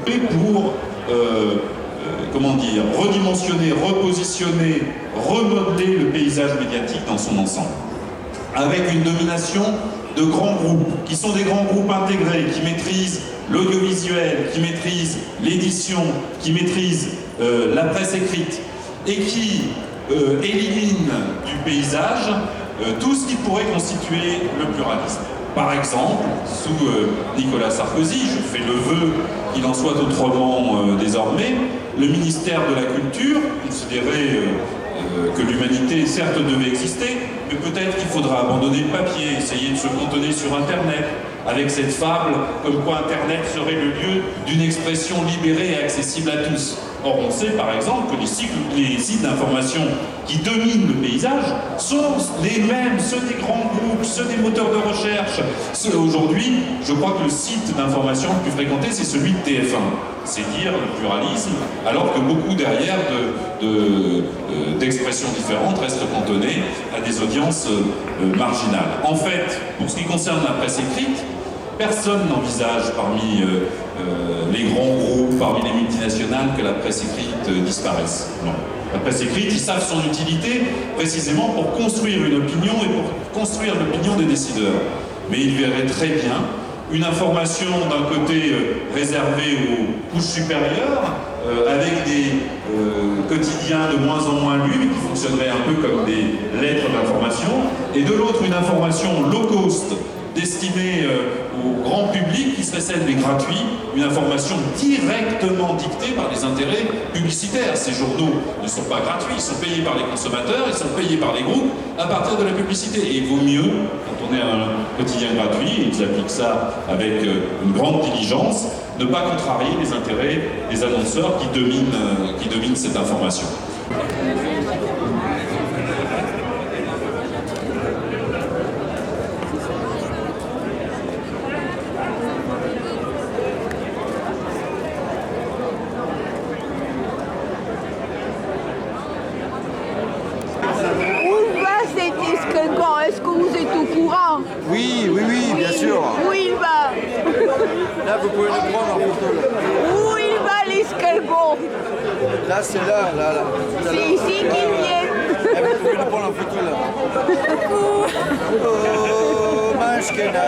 Et pour, comment dire, redimensionner, repositionner, remodeler le paysage médiatique dans son ensemble. Avec une domination de grands groupes, qui sont des grands groupes intégrés, qui maîtrisent l'audiovisuel, qui maîtrisent l'édition, qui maîtrisent la presse écrite, et qui éliminent du paysage tout ce qui pourrait constituer le pluralisme. Par exemple, sous Nicolas Sarkozy, je fais le vœu qu'il en soit autrement désormais, le ministère de la Culture, considéré que l'humanité certes devait exister, mais peut-être qu'il faudra abandonner le papier, essayer de se cantonner sur Internet, avec cette fable comme quoi Internet serait le lieu d'une expression libérée et accessible à tous. Or, on sait par exemple que les sites d'information qui dominent le paysage sont les mêmes, ceux des grands groupes, ceux des moteurs de recherche. Aujourd'hui, je crois que le site d'information le plus fréquenté, c'est celui de TF1. C'est dire le pluralisme, alors que beaucoup derrière d'expressions différentes restent cantonnés à des audiences marginales. En fait, pour ce qui concerne la presse écrite, personne n'envisage parmi les grands groupes, parmi les multinationales, que la presse écrite disparaisse. Non. La presse écrite, ils savent son utilité précisément pour construire une opinion et pour construire l'opinion des décideurs. Mais ils verraient très bien une information d'un côté réservée aux couches supérieures, avec des quotidiens de moins en moins lus, qui fonctionneraient un peu comme des lettres d'information, et de l'autre une information low cost, destinée au grand public, qui serait celle des gratuits, une information directement dictée par les intérêts publicitaires. Ces journaux ne sont pas gratuits, ils sont payés par les consommateurs, ils sont payés par les groupes à partir de la publicité. Et il vaut mieux, quand on est un quotidien gratuit, et ils appliquent ça avec une grande diligence, ne pas contrarier les intérêts des annonceurs qui dominent cette information. Est-ce que vous êtes au courant? Oui, bien sûr. Où il va? Là, vous pouvez le prendre en photo. Là. Où il va, l'escargot? Là, c'est là. C'est ici qu'il vient. Vous pouvez le prendre en photo, là. Oh, masquenada.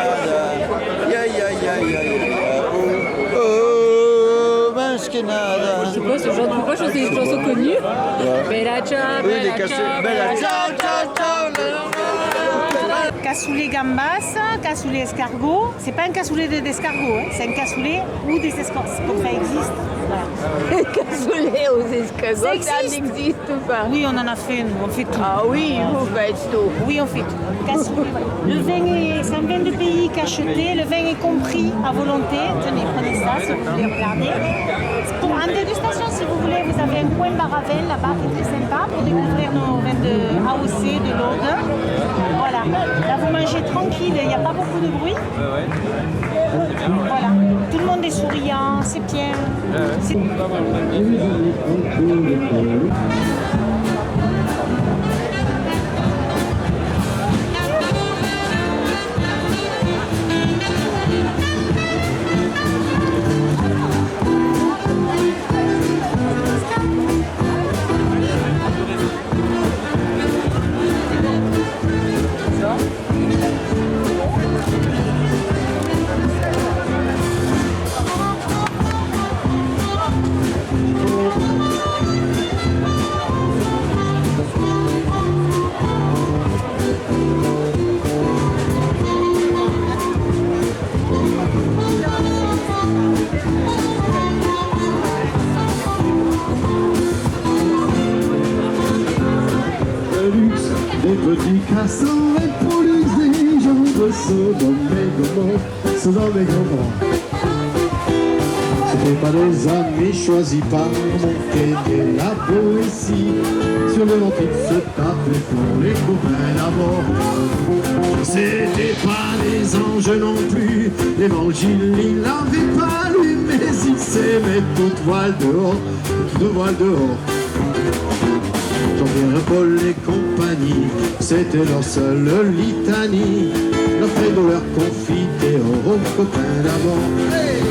Oh, masquenada. Je sais pas, ce genre de pourquoi c'est une chanson connue. Bella ciao, bella ciao. Cassoulet gambas, cassoulet escargot. C'est pas un cassoulet d'escargot, hein. C'est un cassoulet ou des escargots. Comme ça existe. Voilà. Cassoulet aux escargots, ça n'existe pas. Oui, on en a fait, nous, on fait tout. Ah oui, vous faites tout. Oui, on fait tout. Cassoulet. Le vin c'est un vin de pays cacheté. Le vin est compris à volonté. Tenez, prenez ça si vous voulez regarder. En dégustation, si vous voulez, vous avez un coin Baravel là-bas qui est très sympa pour découvrir nos vins de AOC, de l'Aude. Voilà. Là, vous mangez tranquille, il n'y a pas beaucoup de bruit. Voilà. Tout le monde est souriant, c'est bien. Petit cassant et pour les gens de ce dans mes gomons. C'était pas des amis choisis par mon quai la poésie. Sur le ventre se taper pour les copains d'abord. C'était pas des anges non plus, l'évangile il l'avait pas lu, mais il s'aimait toute voile dehors. Jean-Pierre, Paul et compagnie, c'était leur seule litanie. Leur credo, leur confiteor aux copains d'abord. Hey!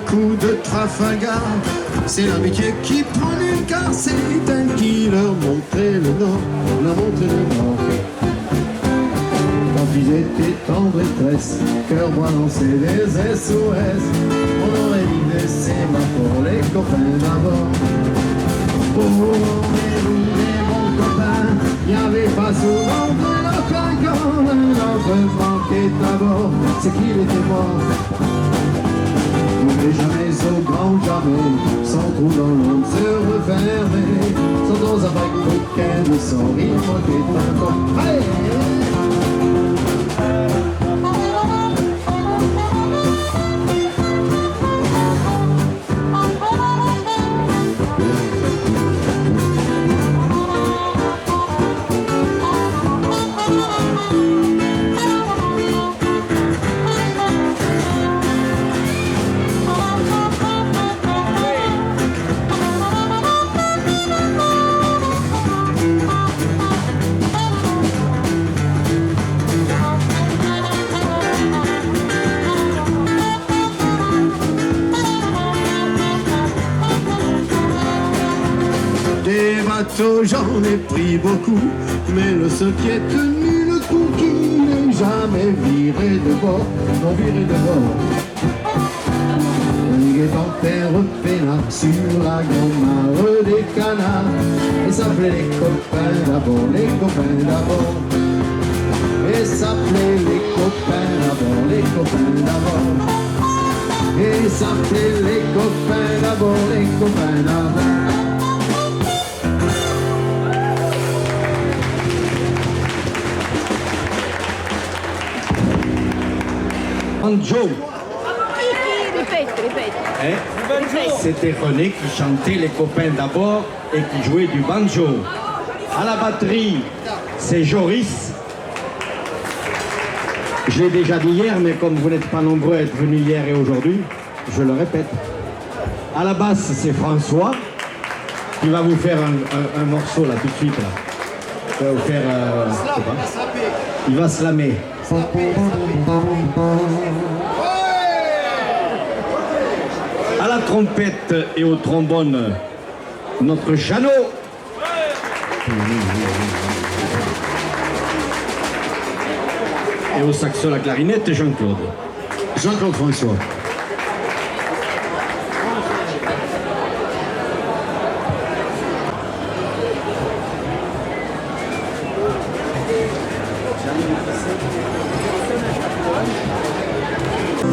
coup de Trafalgar. C'est l'amitié qui prend une car c'est elle qui leur montrait le nord, leur montrait le nord. Quand ils étaient en détresse, cœur balancé des SOS, on aurait dit des sémaphores, les copains d'abord. Oh, mais mon copain, il n'y avait pas souvent de locaux quand notre manquait à bord, c'est qu'il était mort. Mais jamais au grand jamais, sans trou dans l'ombre se refermer, sans dans un bac coquin, sans rire, manquait un corps. Hey! J'en ai pris beaucoup, mais le seul qui est tenu le coup qui n'est jamais viré de bord, non viré de bord. Il est en terre peinard sur la grande mare des canards, et s'appelait les copains d'abord, les copains d'abord. Et s'appelait les copains d'abord, les copains d'abord. Et s'appelait les copains d'abord, les copains d'abord. Banjo. Répète. C'était René qui chantait Les copains d'abord et qui jouait du banjo. À la batterie, c'est Joris. Je l'ai déjà dit hier, mais comme vous n'êtes pas nombreux à être venus hier et aujourd'hui, je le répète. À la basse, c'est François qui va vous faire un morceau là tout de suite. Là. Il va vous faire. Il va slammer. À la trompette et au trombone, notre Jeannot. Et au saxo, la clarinette, Jean-Claude. Jean-Claude François.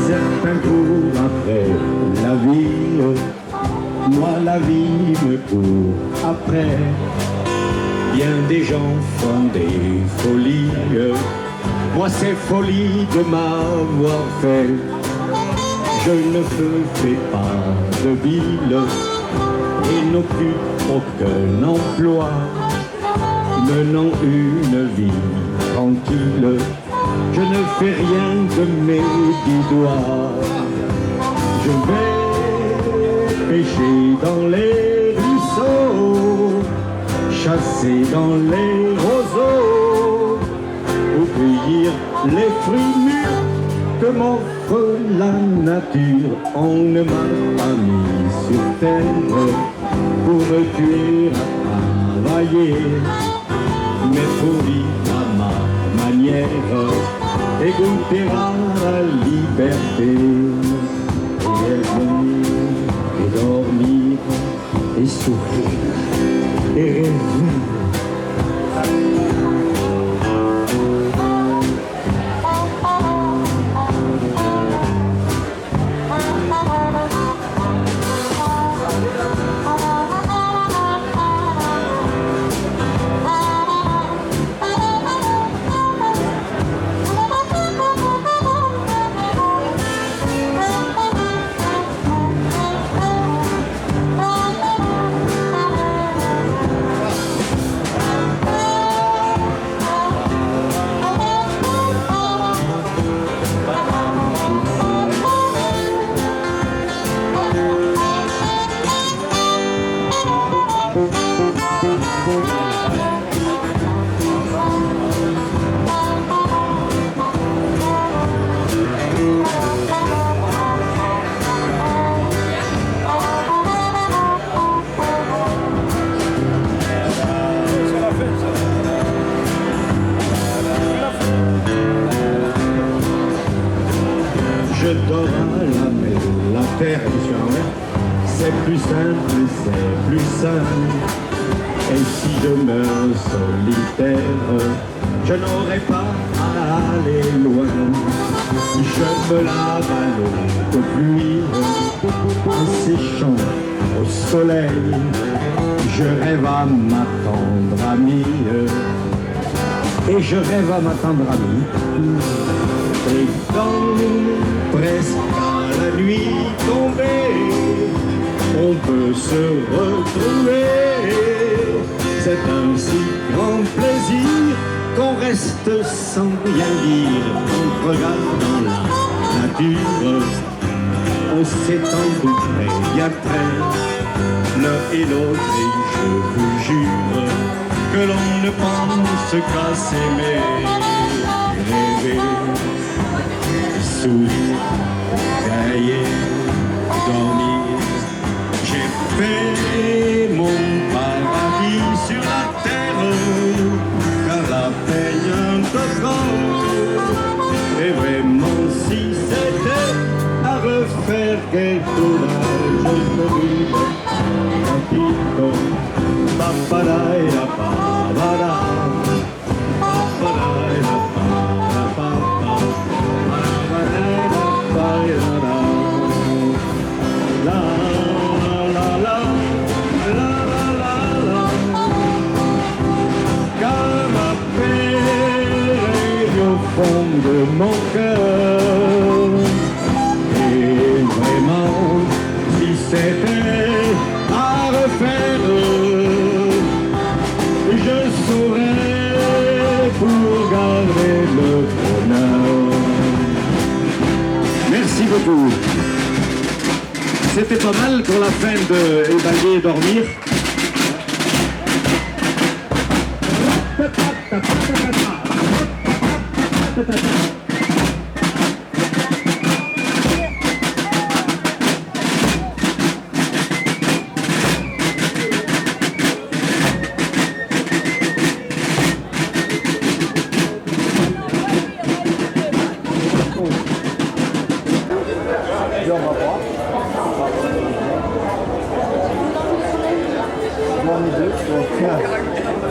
Certains courent après la vie, moi la vie me court après. Bien des gens font des folies, moi c'est folie de m'avoir fait. Je ne me fais pas de bile et n'occupe aucun emploi, menant une vie tranquille. Je ne fais rien de mes 10 doigts. Je vais pêcher dans les ruisseaux, chasser dans les roseaux, ou cueillir les fruits mûrs que m'offre la nature. On ne m'a pas mis sur terre pour me tuer à travailler, mais pour vivre à ma manière et goûter à la liberté, et revenir et dormir et souffrir et rêver. la terre, c'est plus simple, c'est plus simple. Et si je meurs solitaire, je n'aurai pas à aller loin. Je me lave à l'eau de pluie, en séchant au soleil. Je rêve à ma tendre amie, et je rêve à ma tendre amie. Et quand presque à la nuit tombée, on peut se retrouver. C'est un si grand plaisir qu'on reste sans rien dire. On regarde dans la nature, on s'est engouffré bien près, l'un et l'autre, et je vous jure que l'on ne pense qu'à s'aimer, rêver, sourire, dormir. J'ai fait mon paradis sur la terre, car la peine un peu grande. Et vraiment, si c'était à refaire quelque chose, je ferais un petit papala et la papala, papala et la papala, papala et la papala. La la la la la la, car ma paix est au fond de mon cœur. Et vraiment, si c'était à refaire, je saurais pour garder le bonheur. Merci beaucoup. C'était pas mal pour la fin de Évaluer et dormir.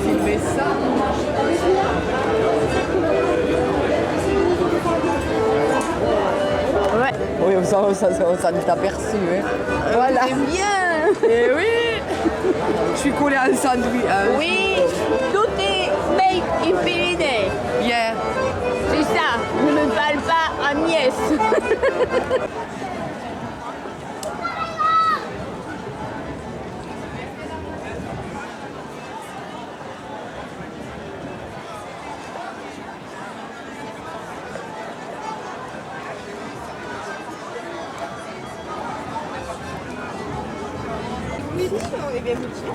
Filmer ça. Ouais. Oui, ça n'est aperçu. Hein. Voilà. C'est bien. Et oui. Je suis collée à un sandwich. Oui, tout est made in Pyrénées. Bien. C'est ça, je ne parle pas Agnès. Oui, on est bien petits.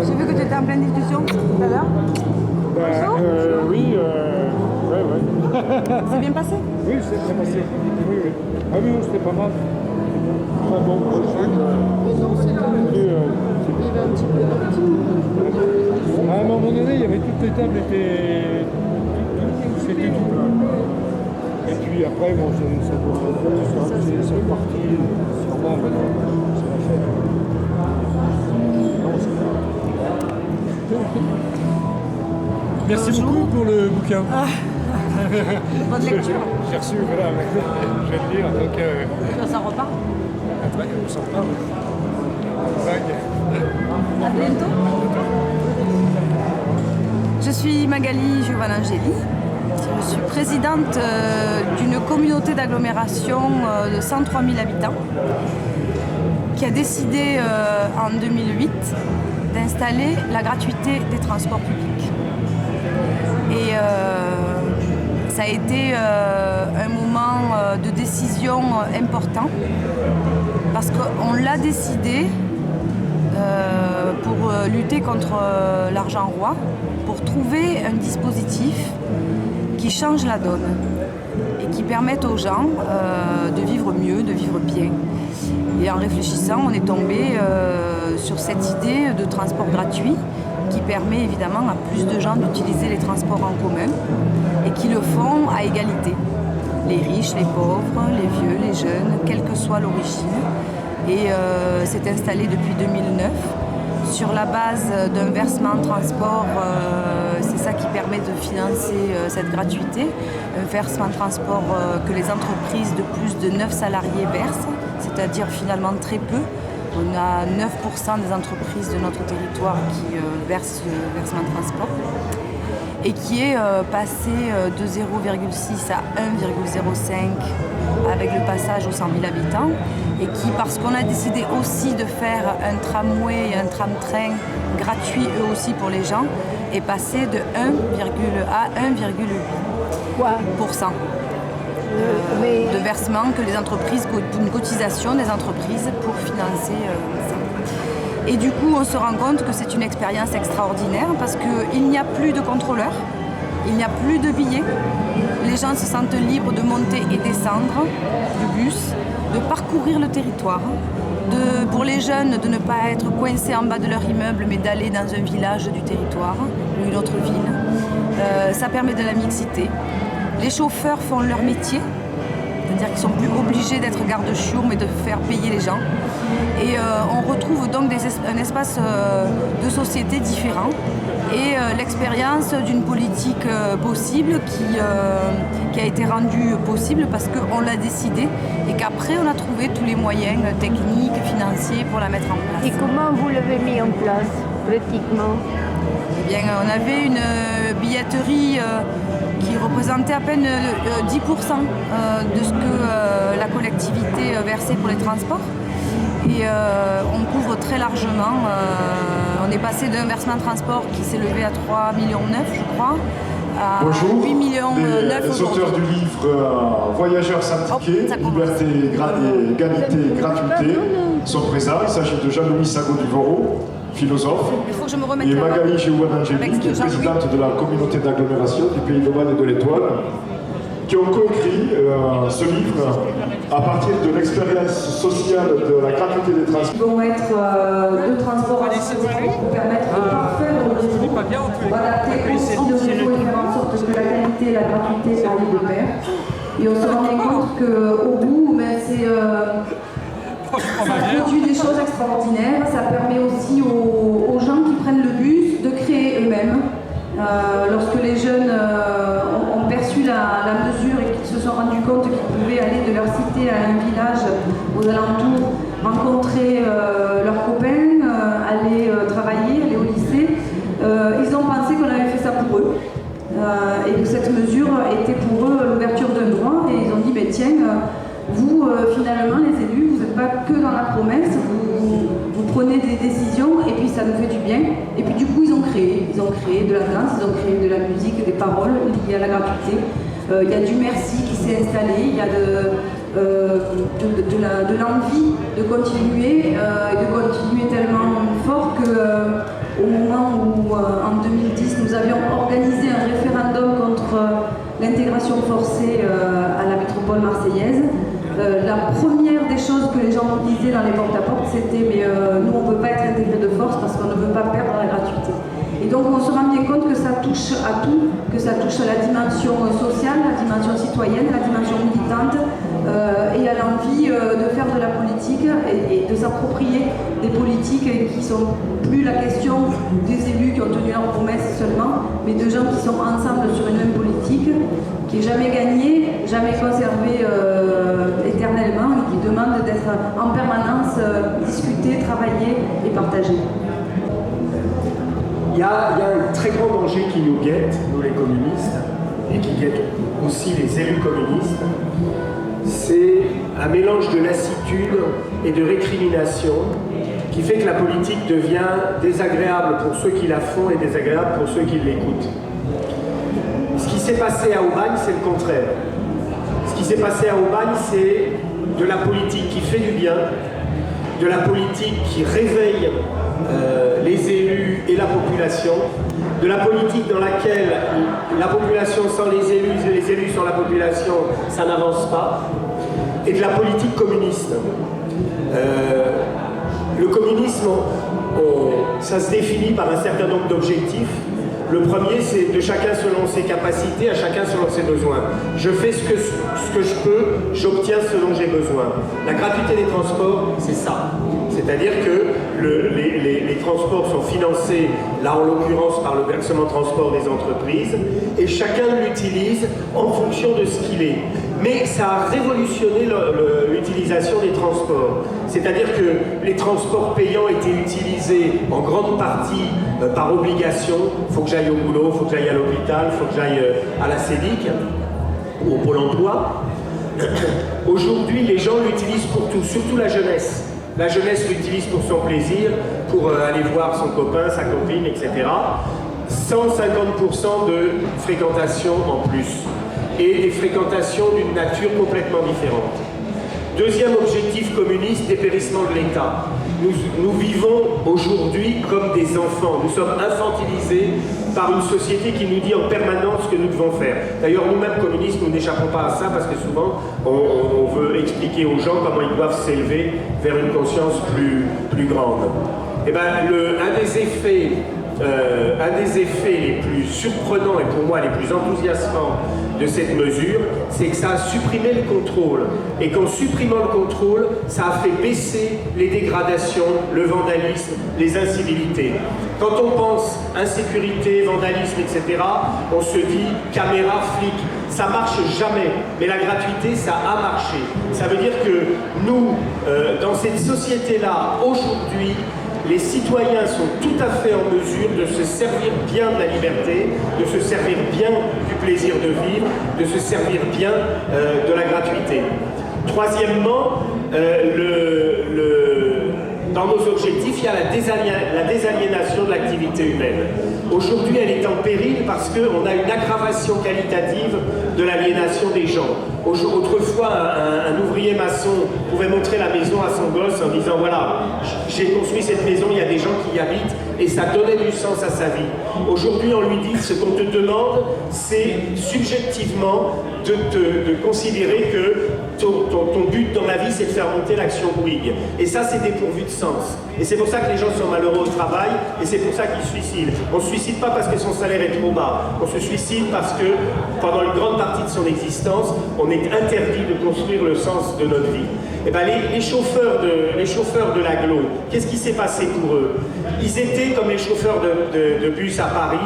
J'ai vu que tu étais en pleine discussion tout à l'heure. Oui, ouais. C'est bien passé? Oui, c'est bien passé. Oui. Ah oui, c'était pas mal. Très bon projet. À un moment donné, il y avait toutes les tables c'était tout plat. Et puis après, bon, c'est parti. Sûrement, c'est la fête. Merci beaucoup pour le bouquin. Bonne lecture. J'ai reçu, voilà, je vais le lire. Donc, Ça repart. après, on s'en reparle. Vague. À bientôt. Je suis Magali Giovanangeli. Je suis présidente d'une communauté d'agglomération de 103 000 habitants qui a décidé en 2008 d'installer la gratuité des transports publics. Et ça a été un moment de décision important parce qu'on l'a décidé pour lutter contre l'argent roi, pour trouver un dispositif qui change la donne et qui permette aux gens de vivre mieux, de vivre bien. Et en réfléchissant, on est tombé sur cette idée de transport gratuit qui permet évidemment à plus de gens d'utiliser les transports en commun et qui le font à égalité. Les riches, les pauvres, les vieux, les jeunes, quelle que soit l'origine. Et c'est installé depuis 2009 sur la base d'un versement de transport, c'est ça qui permet de financer cette gratuité, un versement de transport que les entreprises de plus de 9 salariés versent, c'est-à-dire finalement très peu. On a 9% des entreprises de notre territoire qui versent ce versement de transport et qui est passé de 0,6 à 1,05 avec le passage aux 100 000 habitants et qui, parce qu'on a décidé aussi de faire un tramway et un tram-train gratuit eux aussi pour les gens, est passé de 1,1 à 1,8% de versement que les entreprises, une cotisation des entreprises pour financer ça. Et du coup, on se rend compte que c'est une expérience extraordinaire parce qu'il n'y a plus de contrôleurs, il n'y a plus de billets. Les gens se sentent libres de monter et descendre du bus, de parcourir le territoire, pour les jeunes de ne pas être coincés en bas de leur immeuble mais d'aller dans un village du territoire ou une autre ville. Ça permet de la mixité. Les chauffeurs font leur métier, c'est-à-dire qu'ils ne sont plus obligés d'être garde-chiots mais de faire payer les gens. Et on retrouve donc un espace de société différent et l'expérience d'une politique possible qui a été rendue possible parce qu'on l'a décidé et qu'après on a trouvé tous les moyens techniques, financiers pour la mettre en place. Et comment vous l'avez mis en place, pratiquement? Eh bien, on avait une billetterie qui représentait à peine 10% de ce que la collectivité versait pour les transports. Et on couvre très largement. On est passé d'un versement de transport qui s'est levé à 3,9 millions, je crois, à 8,9 millions les auteurs du livre Voyageurs sans ticket, liberté, égalité, gratuité sont présents. Il s'agit de Jean-Louis Sago-Duvoro, philosophe, et Magali Géouan-Angélique, qui est présidente de la communauté d'agglomération du Pays d'Oman et de l'Étoile, qui ont coécrit ce livre à partir de l'expérience sociale de la gratuité des transports. Ils vont être deux transports additionnels pour permettre de parfaire le réseau, pour adapter aussi le réseau et faire en sorte que la qualité et la gratuité aillent de pair. Et on se rendait compte qu'au bout, ça produit des choses extraordinaires, ça permet aussi aux gens qui prennent le bus de créer eux-mêmes. Lorsque les jeunes ont perçu la mesure et qu'ils se sont rendus compte qu'ils pouvaient aller de leur cité à un village aux alentours, rencontrer leurs copains, aller travailler, aller au lycée, ils ont pensé qu'on avait fait ça pour eux et que cette mesure était pour eux l'ouverture d'un droit et ils ont dit mais tiens, vous finalement les élus, vous n'êtes pas que dans la promesse, vous prenez des décisions et puis ça nous fait du bien. Et puis du coup ils ont créé de la danse, ils ont créé de la musique, des paroles liées à la gratuité. Il y a du merci qui s'est installé, il y a de l'envie de continuer et de continuer tellement fort qu'au moment où en 2010 nous avions organisé un référendum contre l'intégration forcée à la métropole marseillaise. La première des choses que les gens nous disaient dans les porte-à-porte, c'était mais nous on ne peut pas être intégrés de force parce qu'on ne veut pas perdre la gratuité. Et donc on se rend bien compte que ça touche à tout, que ça touche à la dimension sociale, la dimension citoyenne, la dimension militante et à l'envie de faire de la politique et de s'approprier des politiques qui ne sont plus la question des élus qui ont tenu leurs promesses seulement, mais de gens qui sont ensemble sur une même politique qui n'est jamais gagnée, jamais conservée éternellement et qui demande d'être en permanence discutée, travaillée et partagée. Il y a un très grand danger qui nous guette, nous les communistes, et qui guette aussi les élus communistes, c'est un mélange de lassitude et de récrimination qui fait que la politique devient désagréable pour ceux qui la font et désagréable pour ceux qui l'écoutent. Ce qui s'est passé à Aubagne, c'est le contraire. Ce qui s'est passé à Aubagne, c'est de la politique qui fait du bien, de la politique qui réveille les élus et la population, de la politique dans laquelle la population sans les élus sans la population, ça n'avance pas, et de la politique communiste. Le communisme, ça se définit par un certain nombre d'objectifs. Le premier, c'est de chacun selon ses capacités, à chacun selon ses besoins. Je fais ce que je peux, j'obtiens selon j'ai besoin. La gratuité des transports, c'est ça. C'est-à-dire que les transports sont financés, là en l'occurrence par le versement transport des entreprises, et chacun l'utilise en fonction de ce qu'il est. Mais ça a révolutionné l'utilisation des transports. C'est-à-dire que les transports payants étaient utilisés en grande partie par obligation. Il faut que j'aille au boulot, il faut que j'aille à l'hôpital, il faut que j'aille à la CEDIC ou au Pôle emploi. Aujourd'hui, les gens l'utilisent pour tout, surtout la jeunesse. La jeunesse l'utilise pour son plaisir, pour aller voir son copain, sa copine, etc. 150% de fréquentation en plus. Et des fréquentations d'une nature complètement différente. Deuxième objectif communiste, dépérissement de l'État. Nous vivons aujourd'hui comme des enfants. Nous sommes infantilisés par une société qui nous dit en permanence ce que nous devons faire. D'ailleurs, nous-mêmes communistes, nous n'échappons pas à ça parce que souvent, on veut expliquer aux gens comment ils doivent s'élever vers une conscience plus grande. Et bien, un des effets les plus surprenants et pour moi les plus enthousiasmants de cette mesure, c'est que ça a supprimé le contrôle. Et qu'en supprimant le contrôle, ça a fait baisser les dégradations, le vandalisme, les incivilités. Quand on pense insécurité, vandalisme, etc., on se dit caméra, flic. Ça marche jamais, mais la gratuité, ça a marché. Ça veut dire que nous, dans cette société-là, aujourd'hui, les citoyens sont tout à fait en mesure de se servir bien de la liberté, de se servir bien du plaisir de vivre, de se servir bien de la gratuité. Troisièmement, dans nos objectifs, il y a la désaliénation de l'activité humaine. Aujourd'hui, elle est en péril parce qu'on a une aggravation qualitative de l'aliénation des gens. Autrefois, un ouvrier maçon pouvait montrer la maison à son gosse en disant « Voilà, j'ai construit cette maison, il y a des gens qui y habitent » et ça donnait du sens à sa vie. Aujourd'hui, on lui dit « Ce qu'on te demande, c'est subjectivement de considérer que ton but dans la vie, c'est de faire monter l'action Bouygues. » Et ça, c'est dépourvu de sens. Et c'est pour ça que les gens sont malheureux au travail et c'est pour ça qu'ils se suicident. On ne se suicide pas parce que son salaire est trop bas. On se suicide parce que pendant une grande partie de son existence, on est interdit de construire le sens de notre vie. Et ben les chauffeurs de l'agglo, qu'est-ce qui s'est passé pour eux? Ils étaient comme les chauffeurs de bus à Paris.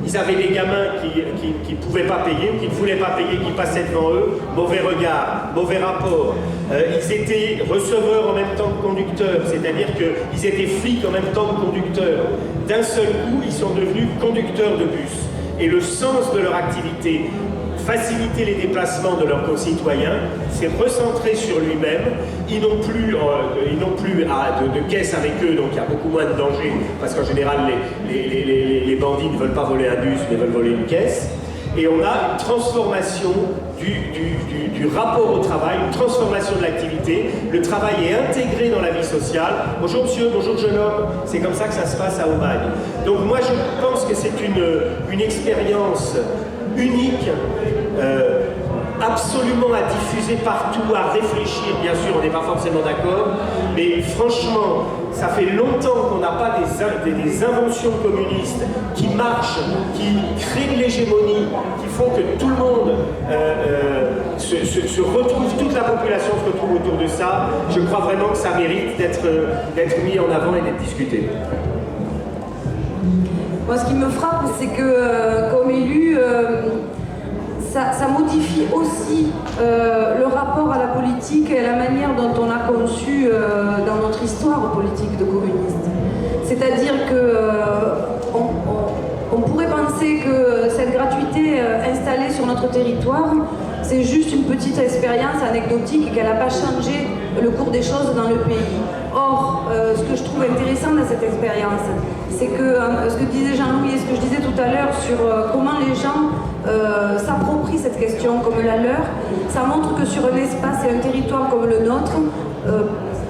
Ils avaient des gamins qui ne pouvaient pas payer ou qui ne voulaient pas payer, qui passaient devant eux. Mauvais regard, mauvais rapport. Ils étaient receveurs en même temps que conducteurs, c'est-à-dire qu'ils étaient flics en même temps que conducteurs. D'un seul coup, ils sont devenus conducteurs de bus. Et le sens de leur activité, faciliter les déplacements de leurs concitoyens, c'est recentrer sur lui-même. Ils n'ont plus de caisse avec eux, donc il y a beaucoup moins de danger, parce qu'en général, les bandits ne veulent pas voler un bus, mais veulent voler une caisse. Et on a une transformation du rapport au travail, une transformation de l'activité. Le travail est intégré dans la vie sociale. Bonjour monsieur, bonjour jeune homme. C'est comme ça que ça se passe à Aubagne. Donc moi je pense que c'est une expérience unique, absolument à diffuser partout, à réfléchir. Bien sûr, on n'est pas forcément d'accord, mais franchement, ça fait longtemps qu'on n'a pas des inventions communistes qui marchent, qui créent de l'hégémonie, qui font que tout le monde se retrouve, toute la population se retrouve autour de ça. Je crois vraiment que ça mérite d'être mis en avant et d'être discuté. Moi, ce qui me frappe, c'est que, comme élu, ça modifie aussi le rapport à la politique et la manière dont on a conçu dans notre histoire politique de communiste. C'est-à-dire qu'on pourrait penser que cette gratuité installée sur notre territoire, c'est juste une petite expérience anecdotique et qu'elle n'a pas changé le cours des choses dans le pays. Or, ce que je trouve intéressant dans cette expérience, c'est que ce que disait Jean-Louis et ce que je disais tout à l'heure sur comment les gens s'approprient cette question comme la leur, ça montre que sur un espace et un territoire comme le nôtre,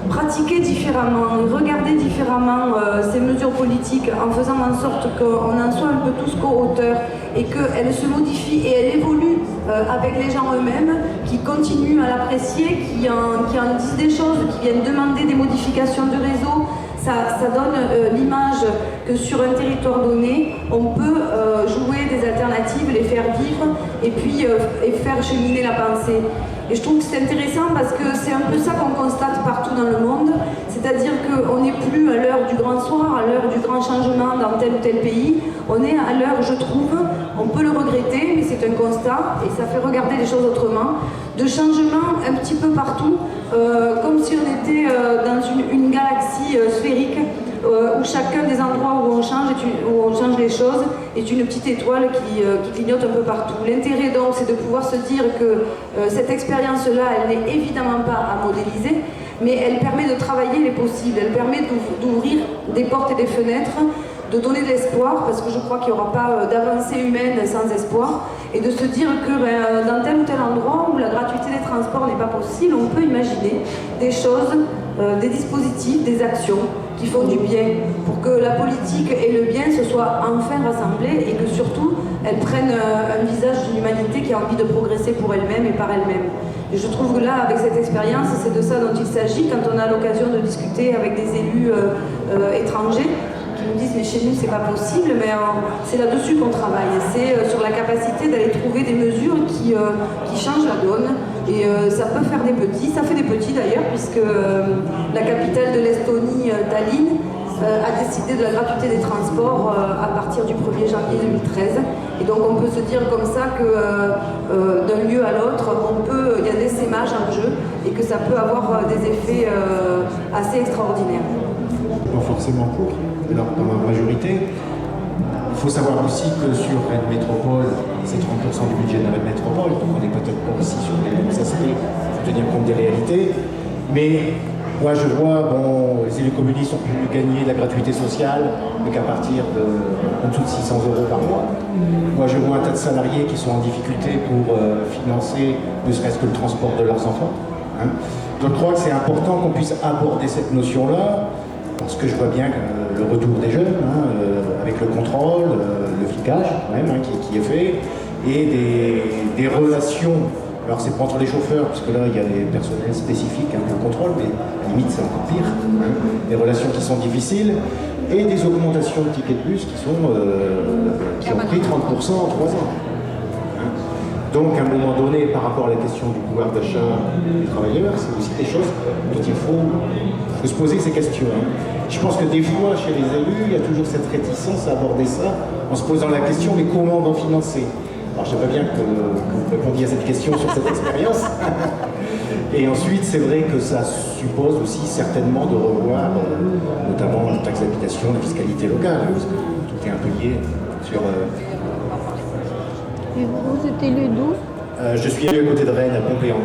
pratiquer différemment, regarder différemment ces mesures politiques en faisant en sorte qu'on en soit un peu tous co-auteurs et qu'elles se modifient et elles évoluent avec les gens eux-mêmes, qui continuent à l'apprécier, qui en disent des choses, qui viennent demander des modifications de réseau. Ça donne l'image que sur un territoire donné, on peut jouer des alternatives, les faire vivre et puis faire cheminer la pensée. Et je trouve que c'est intéressant parce que c'est un peu ça qu'on constate partout dans le monde, c'est-à-dire qu'on n'est plus à l'heure du grand soir, à l'heure du grand changement dans tel ou tel pays, on est à l'heure, je trouve, on peut le regretter, mais c'est un constat, et ça fait regarder les choses autrement, de changements un petit peu partout, comme si on était dans une galaxie sphérique, où chacun des endroits où on change les choses est une petite étoile qui clignote un peu partout. L'intérêt donc c'est de pouvoir se dire que cette expérience-là, elle n'est évidemment pas à modéliser, mais elle permet de travailler les possibles, elle permet d'ouvrir des portes et des fenêtres, de donner de l'espoir, parce que je crois qu'il n'y aura pas d'avancée humaine sans espoir, et de se dire que dans tel ou tel endroit où la gratuité des transports n'est pas possible, on peut imaginer des choses, des dispositifs, des actions qui font du bien, pour que la politique et le bien se soient enfin rassemblés et que surtout elles prennent un visage d'une humanité qui a envie de progresser pour elle-même et par elle-même. Et je trouve que là, avec cette expérience, c'est de ça dont il s'agit quand on a l'occasion de discuter avec des élus étrangers qui nous disent mais chez nous c'est pas possible, mais c'est là-dessus qu'on travaille, c'est sur la capacité d'aller trouver des mesures qui changent la donne, et ça peut faire des petits, ça fait des petits d'ailleurs, puisque la capitale de l'Estonie, Tallinn, a décidé de la gratuité des transports à partir du 1er janvier 2013, et donc on peut se dire comme ça que d'un lieu à l'autre, il y a des sémages en jeu, et que ça peut avoir des effets assez extraordinaires. Pas forcément pour, alors dans la majorité. Il faut savoir aussi que sur Rennes Métropole, c'est 30% du budget de Rennes Métropole, donc on n'est peut-être pas aussi sur les mêmes aspects, il faut tenir compte des réalités. Mais moi je vois, les élus communistes ont pu gagner de la gratuité sociale, mais qu'à partir en dessous de 600 € par mois. Moi je vois un tas de salariés qui sont en difficulté pour financer ne serait-ce que le transport de leurs enfants. Donc je crois que c'est important qu'on puisse aborder cette notion-là, parce que je vois bien le retour des jeunes, avec le contrôle, le flicage même, qui est fait, et des relations. Alors c'est pas entre les chauffeurs, parce que là il y a des personnels spécifiques, le contrôle, mais à la limite c'est encore pire. Des relations qui sont difficiles, et des augmentations de tickets de bus qui ont pris 30% en 3 ans. Donc, à un moment donné, par rapport à la question du pouvoir d'achat des travailleurs, c'est aussi des choses dont il faut se poser ces questions. Je pense que des fois, chez les élus, il y a toujours cette réticence à aborder ça en se posant la question, mais comment on va financer? Alors, j'aimerais bien que vous répondiez à cette question sur cette expérience. Et ensuite, c'est vrai que ça suppose aussi certainement de revoir, notamment la taxe d'habitation, la fiscalité locale, parce que tout est un peu lié sur... Et vous êtes élu d'où? Je suis élu à côté de Rennes, à Pompéan.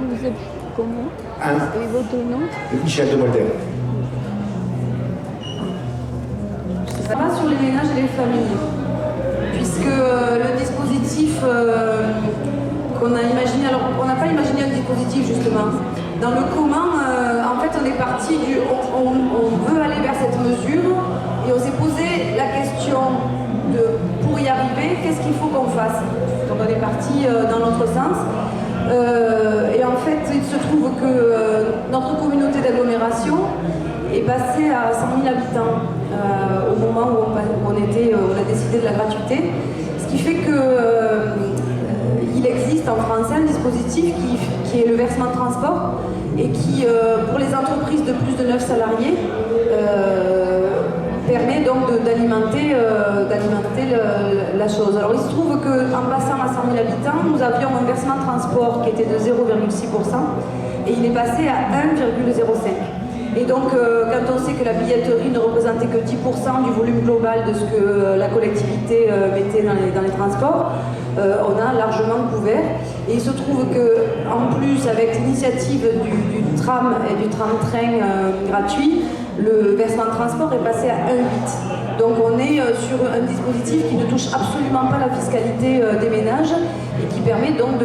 Vous êtes comment? Et votre nom? Michel de Molder. Ça va sur les ménages et les familles, puisque le dispositif qu'on a imaginé, alors on n'a pas imaginé un dispositif justement. Dans le commun, en fait on est parti on veut aller vers cette mesure, et on s'est posé la question pour y arriver, qu'est-ce qu'il faut qu'on fasse? Donc on est parti dans l'autre sens. Et en fait, il se trouve que notre communauté d'agglomération est passée à 100 000 habitants au moment où on a décidé de la gratuité. Ce qui fait qu'il existe en France un dispositif qui est le versement de transport, et qui, pour les entreprises de plus de 9 salariés, permet donc d'alimenter la chose. Alors il se trouve qu'en passant à 100 000 habitants, nous avions un versement de transport qui était de 0,6%, et il est passé à 1,05%. Et donc quand on sait que la billetterie ne représentait que 10% du volume global de ce que la collectivité mettait dans les transports, on a largement couvert. Et il se trouve qu'en plus, avec l'initiative du tram et du tram-train gratuit, le versement de transport est passé à 1,8. Donc on est sur un dispositif qui ne touche absolument pas la fiscalité des ménages, et qui permet donc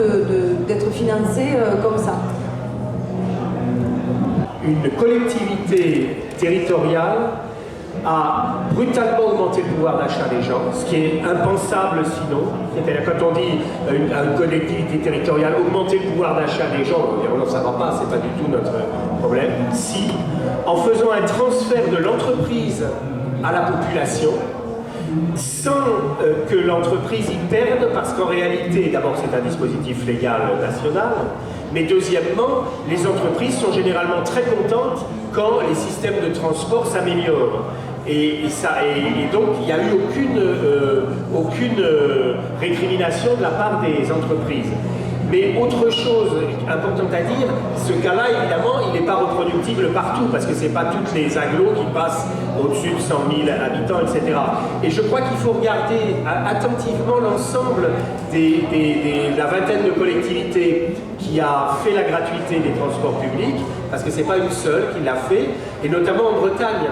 d'être financé comme ça. une collectivité territoriale a brutalement augmenté le pouvoir d'achat des gens, ce qui est impensable sinon. C'est-à-dire quand on dit à une collectivité territoriale augmenter le pouvoir d'achat des gens, on va dire non, ça ne va pas, c'est pas du tout notre problème. Si, en faisant un transfert de l'entreprise à la population, sans que l'entreprise y perde, parce qu'en réalité, d'abord c'est un dispositif légal national, mais deuxièmement, les entreprises sont généralement très contentes quand les systèmes de transport s'améliorent. Et donc, il n'y a eu aucune récrimination de la part des entreprises. Mais autre chose importante à dire, ce cas-là, évidemment, il n'est pas reproductible partout, parce que ce n'est pas toutes les agglos qui passent au-dessus de 100 000 habitants, etc. Et je crois qu'il faut regarder attentivement l'ensemble de la vingtaine de collectivités qui a fait la gratuité des transports publics, parce que ce n'est pas une seule qui l'a fait, et notamment en Bretagne.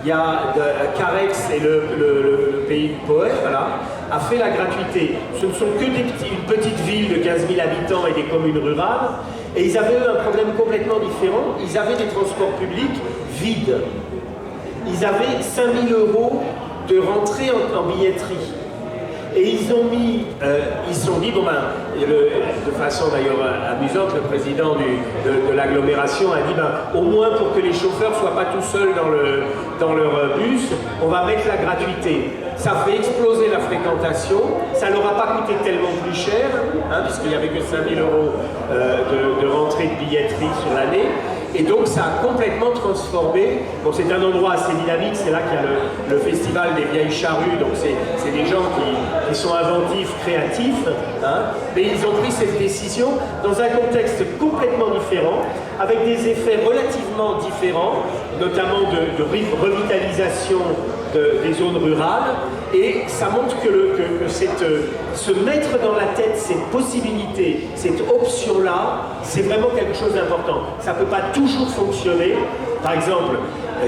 Il y a Carex et le pays de Poer, voilà, a fait la gratuité. Ce ne sont que une petite ville de 15 000 habitants et des communes rurales, et ils avaient eu un problème complètement différent. Ils avaient des transports publics vides. Ils avaient 5 000 € de rentrée en billetterie. Et ils se sont dit, bon ben, de façon d'ailleurs amusante, le président de l'agglomération a dit, ben, au moins pour que les chauffeurs ne soient pas tout seuls dans leur bus, on va mettre la gratuité. Ça fait exploser la fréquentation, ça leur a pas coûté tellement plus cher, hein, puisqu'il n'y avait que 5 000 € de rentrée de billetterie sur l'année. Et donc ça a complètement transformé. Bon, c'est un endroit assez dynamique, c'est là qu'il y a le festival des vieilles charrues, donc c'est des gens qui sont inventifs, créatifs, hein, mais ils ont pris cette décision dans un contexte complètement différent, avec des effets relativement différents, notamment de revitalisation des zones rurales, et ça montre que se mettre dans la tête cette possibilité, cette option-là, c'est vraiment quelque chose d'important. Ça ne peut pas toujours fonctionner. Par exemple,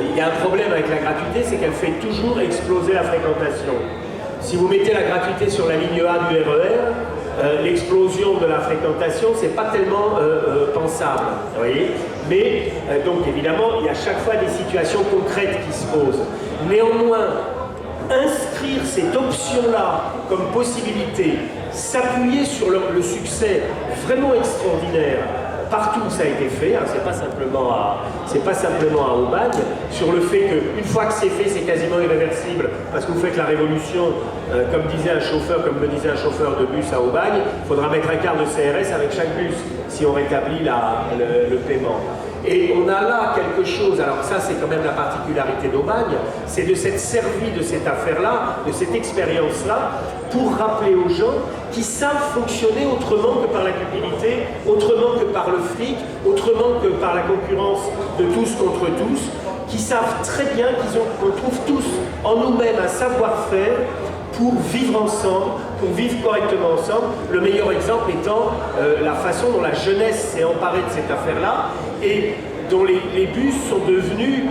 il y a un problème avec la gratuité, c'est qu'elle fait toujours exploser la fréquentation. Si vous mettez la gratuité sur la ligne A du RER, l'explosion de la fréquentation, c'est pas tellement pensable, vous voyez. Mais, donc évidemment, il y a chaque fois des situations concrètes qui se posent. Néanmoins, inscrire cette option-là comme possibilité, s'appuyer sur le succès vraiment extraordinaire, partout où ça a été fait, hein, c'est pas simplement à Aubagne, sur le fait qu'une fois que c'est fait, c'est quasiment irréversible, parce que vous faites la révolution, comme me disait un chauffeur de bus à Aubagne, il faudra mettre un quart de CRS avec chaque bus, si on rétablit le paiement. Et on a là quelque chose, alors ça c'est quand même la particularité d'Aubagne, c'est de s'être servi de cette affaire-là, de cette expérience-là, pour rappeler aux gens qui savent fonctionner autrement que par la cupidité, autrement que par le fric, autrement que par la concurrence de tous contre tous, qui savent très bien qu'on trouve tous en nous-mêmes un savoir-faire pour vivre ensemble, pour vivre correctement ensemble. Le meilleur exemple étant la façon dont la jeunesse s'est emparée de cette affaire-là et dont les bus sont devenus,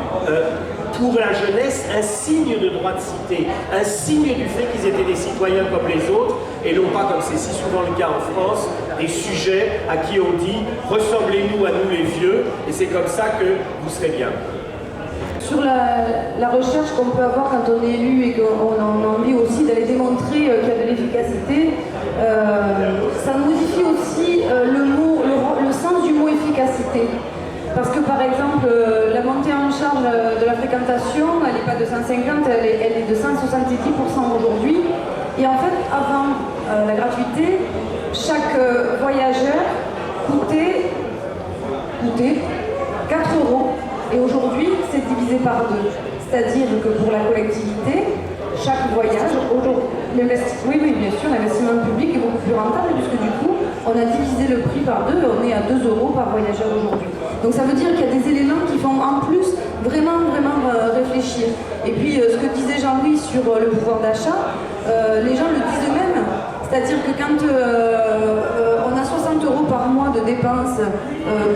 pour la jeunesse, un signe de droit de cité, un signe du fait qu'ils étaient des citoyens comme les autres, et non pas, comme c'est si souvent le cas en France, des sujets à qui on dit « ressemblez-nous à nous les vieux, et c'est comme ça que vous serez bien ». Sur la recherche qu'on peut avoir quand on est élu et qu'on a envie aussi d'aller démontrer qu'il y a de l'efficacité, ça modifie aussi le sens du mot efficacité. Parce que par exemple, la montée en charge de la fréquentation, elle n'est pas de 150, elle est de 170% aujourd'hui. Et en fait, avant la gratuité, chaque voyageur coûtait 4 €. Et aujourd'hui, c'est divisé par 2. C'est-à-dire que pour la collectivité, chaque voyage, oui, bien sûr, l'investissement public est beaucoup plus rentable puisque du coup, on a divisé le prix par 2 et on est à 2 € par voyageur aujourd'hui. Donc ça veut dire qu'il y a des éléments qui font en plus vraiment réfléchir. Et puis, ce que disait Jean-Louis sur le pouvoir d'achat, les gens le disent eux-mêmes. C'est-à-dire que quand on a 60 € par mois de dépenses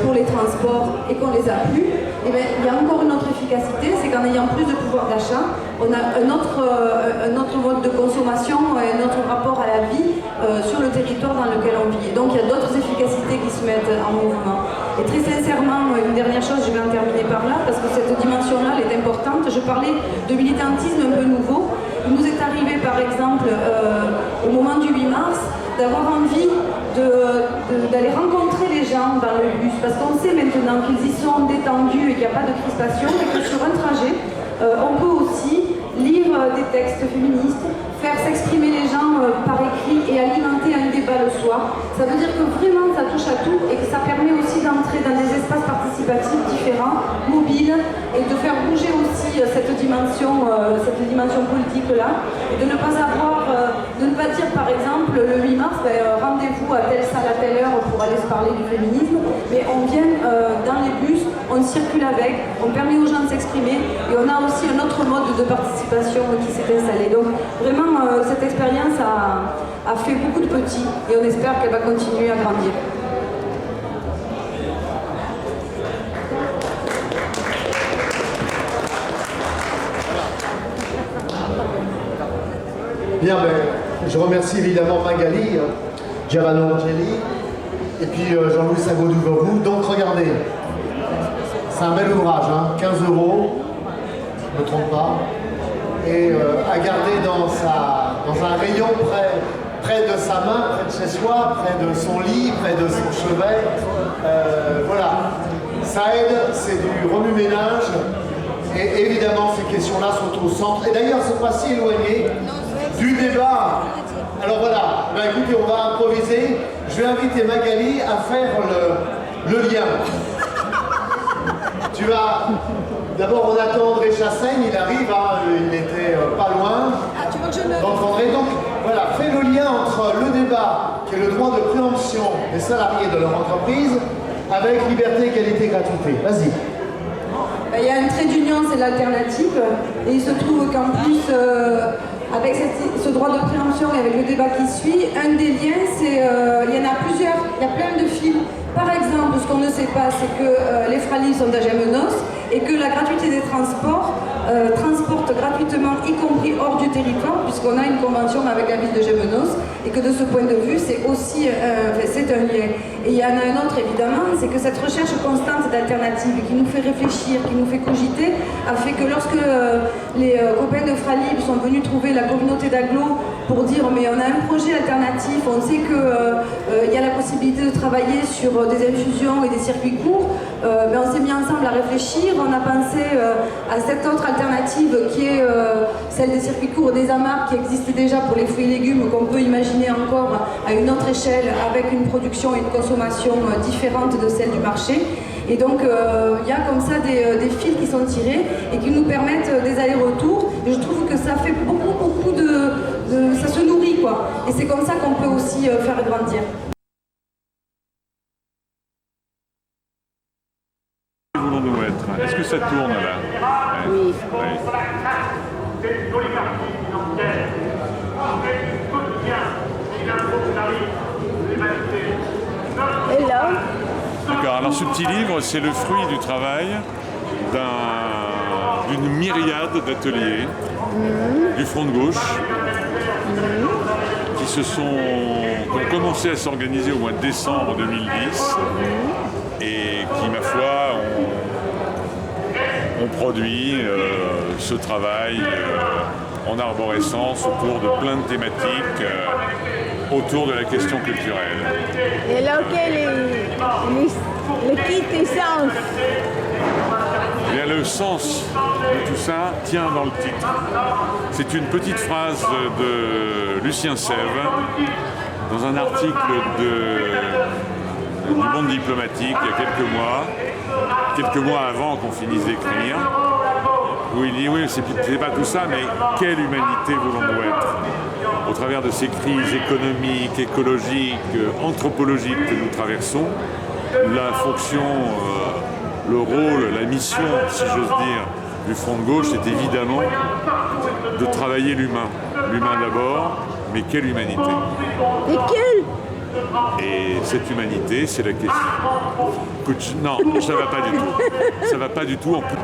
pour les transports et qu'on les a plus, eh bien, il y a encore une autre efficacité, c'est qu'en ayant plus de pouvoir d'achat, on a un autre mode de consommation, un autre rapport à la vie, sur le territoire dans lequel on vit. Et donc il y a d'autres efficacités qui se mettent en mouvement. Et très sincèrement, une dernière chose, je vais en terminer par là, parce que cette dimension-là elle est importante. Je parlais de militantisme un peu nouveau. Il nous est arrivé par exemple au moment du 8 mars d'avoir envie d'aller rencontrer les gens dans le bus, parce qu'on sait maintenant qu'ils y sont détendus et qu'il n'y a pas de crispation, et que sur un trajet, on peut aussi lire des textes féministes, faire s'exprimer les gens par écrit et alimenter un débat le soir. Ça veut dire que vraiment ça touche à tout et que ça permet aussi d'entrer dans des espaces participatifs différents, mobiles, et de faire bouger aussi cette dimension politique-là, et de ne pas de ne pas dire par exemple le 8 mars, rendez-vous à telle salle à telle heure pour aller se parler du féminisme, mais on vient dans les bus, on circule avec, on permet aux gens de s'exprimer, et on a aussi un autre mode de participation qui s'est installé. Donc vraiment cette expérience a fait beaucoup de petits, et on espère qu'elle va continuer à grandir. Bien, je remercie évidemment Magali, Giovanni Angeli et puis Jean-Louis Sago devant vous. Donc regardez, c'est un bel ouvrage, 15 €, je ne me trompe pas, et à garder dans un rayon près de sa main, près de chez soi, près de son lit, près de son chevet. Voilà, ça aide, c'est du remue-ménage. Et évidemment, ces questions-là sont au centre. Et d'ailleurs, c'est pas si éloigné du débat. Alors voilà, écoutez, on va improviser. Je vais inviter Magali à faire le lien. Tu vas... D'abord, on attend André Chassaigne, il arrive, il était pas loin. Donc voilà, fais le lien entre le débat, qui est le droit de préemption des salariés de leur entreprise, avec liberté, égalité, gratuité. Vas-y. Il y a un trait d'union, c'est l'alternative, et il se trouve qu'en plus, avec ce droit de préemption et avec le débat qui suit, un des liens, c'est, il y en a plusieurs, il y a plein de fils. Par exemple, ce qu'on ne sait pas, c'est que les Fralies sont à Gémenos et que la gratuité des transports transporte gratuitement, y compris hors du territoire, puisqu'on a une convention avec la ville de Gémenos, et que de ce point de vue, c'est aussi c'est un lien. Et il y en a un autre, évidemment, c'est que cette recherche constante d'alternatives qui nous fait réfléchir, qui nous fait cogiter, a fait que lorsque les copains de Fralib sont venus trouver la communauté d'agglo pour dire mais on a un projet alternatif, on sait qu'il y a la possibilité de travailler sur des infusions et des circuits courts, on s'est mis ensemble à réfléchir, on a pensé à cette autre alternative qui est celle des circuits courts et des amarres qui existait déjà pour les fruits et légumes, qu'on peut imaginer encore à une autre échelle avec une production et une consommation différentes de celle du marché. Et donc il y a comme ça des fils qui sont tirés et qui nous permettent des allers-retours. Et je trouve que ça fait beaucoup de ça se nourrit quoi. Et c'est comme ça qu'on peut aussi faire grandir. Voulons-nous être? Est-ce que ça tourne là? Oui. Et là? D'accord, alors ce petit livre, c'est le fruit du travail d'une myriade d'ateliers du Front de gauche qui ont commencé à s'organiser au mois de décembre 2010 et qui, ma foi, ont produit ce travail en arborescence autour de plein de thématiques autour de la question culturelle. Et là, quel est le kit essence? Eh bien, le sens de tout ça tient dans le titre. C'est une petite phrase de Lucien Sève dans un article du Monde diplomatique il y a quelques mois avant qu'on finisse d'écrire, où il dit oui, c'est pas tout ça, mais quelle humanité voulons-nous être au travers de ces crises économiques, écologiques, anthropologiques que nous traversons. La fonction, le rôle, la mission, si j'ose dire, du Front de gauche, c'est évidemment de travailler l'humain. L'humain d'abord, mais quelle humanité? Et quelle? Et cette humanité, c'est la question. Écoute, non, ça va pas du tout. Ça va pas du tout en plus.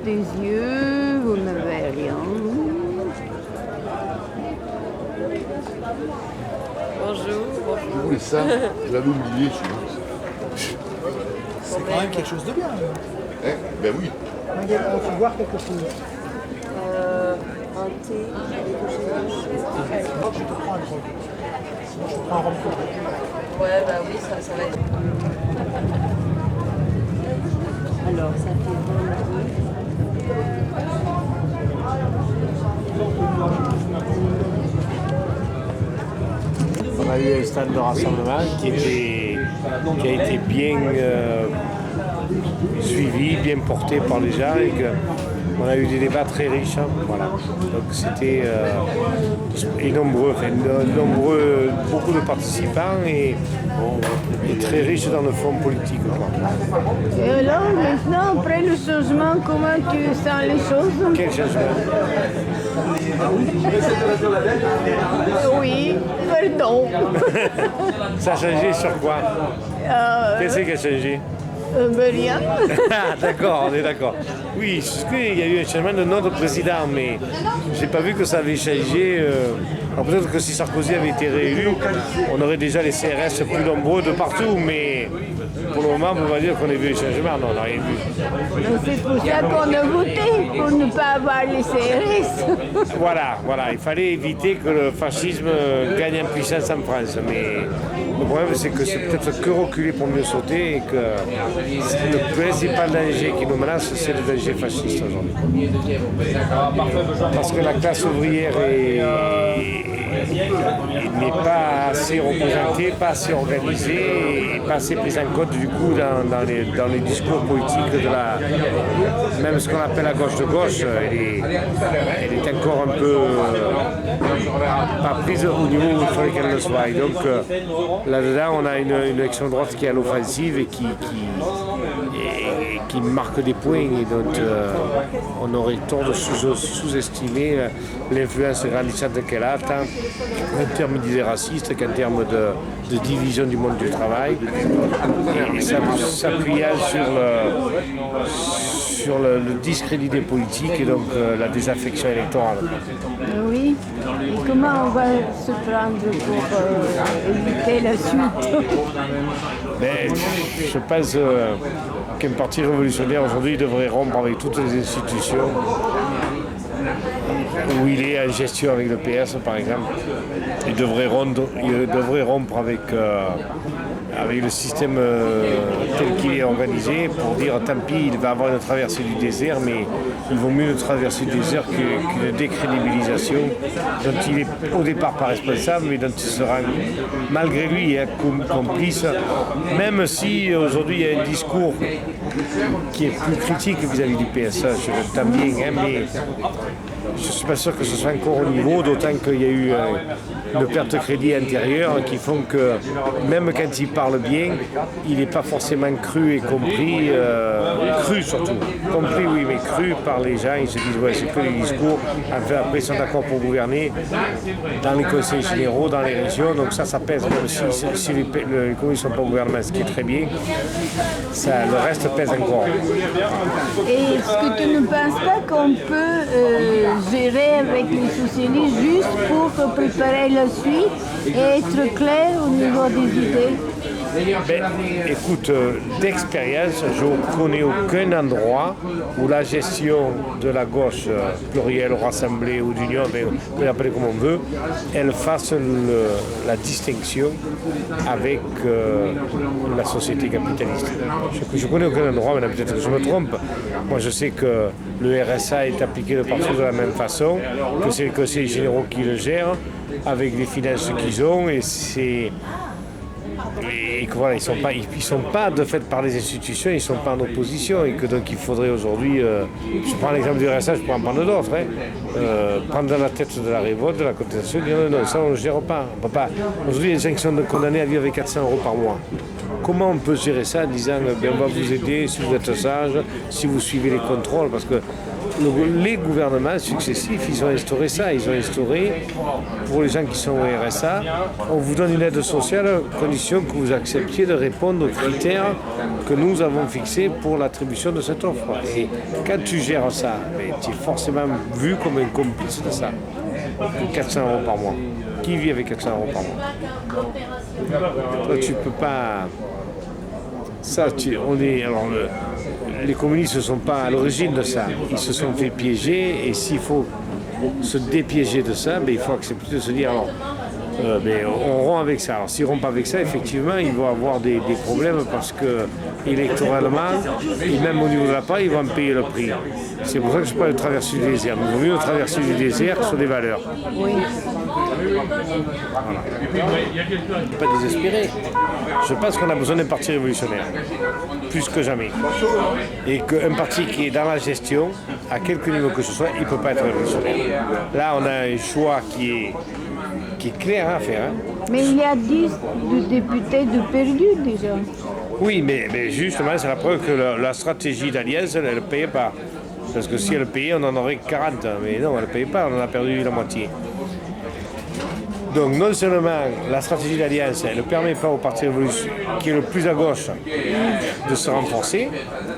Des yeux, vous n'avez rien. Bonjour. Oui, ça, je l'avais oublié, C'est quand même quelque chose de bien. Ben oui. On peut boire quelque chose. Un thé, quelque chose. Je te prends un gros. Sinon, je te prends un rhum. Ouais, bah oui, ça va être. Alors, ça fait 22. On a eu un stand de rassemblement qui a été bien suivi, bien porté par les gens et on a eu des débats très riches. Voilà. Donc c'était nombreux, beaucoup de participants et très riches dans le fond politique. Et alors, maintenant, après le changement, comment tu sens les choses? Quel changement? Oui, pardon. Ça a changé sur quoi? Qu'est-ce qui a changé? Rien. D'accord, on est d'accord. Oui, parce qu'il y a eu un changement de notre président, mais j'ai pas vu que ça avait changé. Alors peut-être que si Sarkozy avait été réélu, on aurait déjà les CRS plus nombreux de partout, mais pour le moment, on ne peut pas dire qu'on ait vu un changement. Non, on n'a rien vu. C'est pour ça qu'on a voté, pour ne pas avoir les CRS. Voilà, il fallait éviter que le fascisme gagne en puissance en France, mais le problème c'est que c'est peut-être que reculer pour mieux sauter et que le principal danger qui nous menace, c'est le danger fasciste aujourd'hui. Parce que la classe ouvrière n'est pas assez représentée, pas assez organisée et pas assez prise en compte du coup dans les discours politiques de même ce qu'on appelle la gauche de gauche, elle est encore un peu pas prise au niveau où il faudrait qu'elle le soit. Et donc là-dedans, on a une extrême droite qui est à l'offensive et qui marque des points et dont on aurait tort de sous-estimer l'influence grandissante qu'elle a, tant en termes d'idées racistes qu'en termes de division du monde du travail, et s'appuyant sur le discrédit des politiques et donc la désaffection électorale. Oui, et comment on va se prendre pour éviter la suite? Je pense qu'un parti révolutionnaire aujourd'hui devrait rompre avec toutes les institutions où il est en gestion avec le PS par exemple. Il devrait rompre avec le système tel qu'il est organisé pour dire tant pis, il va avoir une traversée du désert, mais il vaut mieux une traversée du désert qu'une décrédibilisation dont il est au départ pas responsable, mais dont il sera malgré lui complice, même si aujourd'hui il y a un discours qui est plus critique vis-à-vis du PSA, je l'entends bien, mais je ne suis pas sûr que ce soit encore au niveau, d'autant qu'il y a eu une perte de crédit intérieure qui font que même quand il parle bien, il n'est pas forcément cru et compris, cru surtout, compris oui, mais cru par les gens, ils se disent ouais c'est que les discours, enfin après ils sont d'accord pour gouverner dans les conseils généraux, dans les régions, donc ça pèse, même si les communes ne sont pas au gouvernement, ce qui est très bien, le reste pèse encore. Et est-ce que tu ne penses pas qu'on peut gérer avec les socialistes juste pour préparer la suite et être clair au niveau des idées? Écoute, d'expérience, je ne connais aucun endroit où la gestion de la gauche plurielle, rassemblée ou d'union, on peut l'appeler comme on veut, elle fasse la distinction avec la société capitaliste. Je ne connais aucun endroit, mais peut-être que je me trompe. Moi, je sais que le RSA est appliqué de partout de la même façon, que c'est les conseils généraux qui le gèrent, avec les finances qu'ils ont, et que voilà, ils sont pas de fait par les institutions, ils ne sont pas en opposition et que donc il faudrait aujourd'hui, je prends l'exemple du RSA, je pourrais en prendre d'autres, prendre la tête de la révolte, de la contestation, dire non, ça on ne le gère pas. On peut pas. Aujourd'hui, les gens qui sont condamnés à vivre avec 400 € par mois. Comment on peut gérer ça en disant on va vous aider si vous êtes sage, si vous suivez les contrôles, parce que les gouvernements successifs, ils ont instauré ça. Ils ont instauré, pour les gens qui sont au RSA, on vous donne une aide sociale à condition que vous acceptiez de répondre aux critères que nous avons fixés pour l'attribution de cette offre. Et quand tu gères ça, tu es forcément vu comme un complice de ça. 400 € par mois. Qui vit avec 400 € par mois? Toi, tu peux pas... Ça, les communistes ne sont pas à l'origine de ça. Ils se sont fait piéger et s'il faut se dépiéger de ça, il faut accepter de se dire alors, on rompt avec ça. Alors s'ils rompent avec ça, effectivement, ils vont avoir des problèmes parce que électoralement, et même au niveau de la part, ils vont payer le prix. C'est pour ça que je parle de traversée du désert. Il vaut mieux traverser du désert sur des valeurs. Oui. Voilà. Pas désespéré. Je pense qu'on a besoin d'un parti révolutionnaire, plus que jamais. Et qu'un parti qui est dans la gestion, à quelque niveau que ce soit, il ne peut pas être révolutionnaire. Là, on a un choix qui est clair à faire. Mais il y a 10 députés de perdus déjà. Oui, mais justement, c'est la preuve que la stratégie d'Alliance, elle ne payait pas. Parce que si elle payait, on en aurait 40. Mais non, elle ne payait pas, on en a perdu la moitié. Donc non seulement la stratégie d'Alliance ne permet pas au Parti révolutionnaire, qui est le plus à gauche, de se renforcer,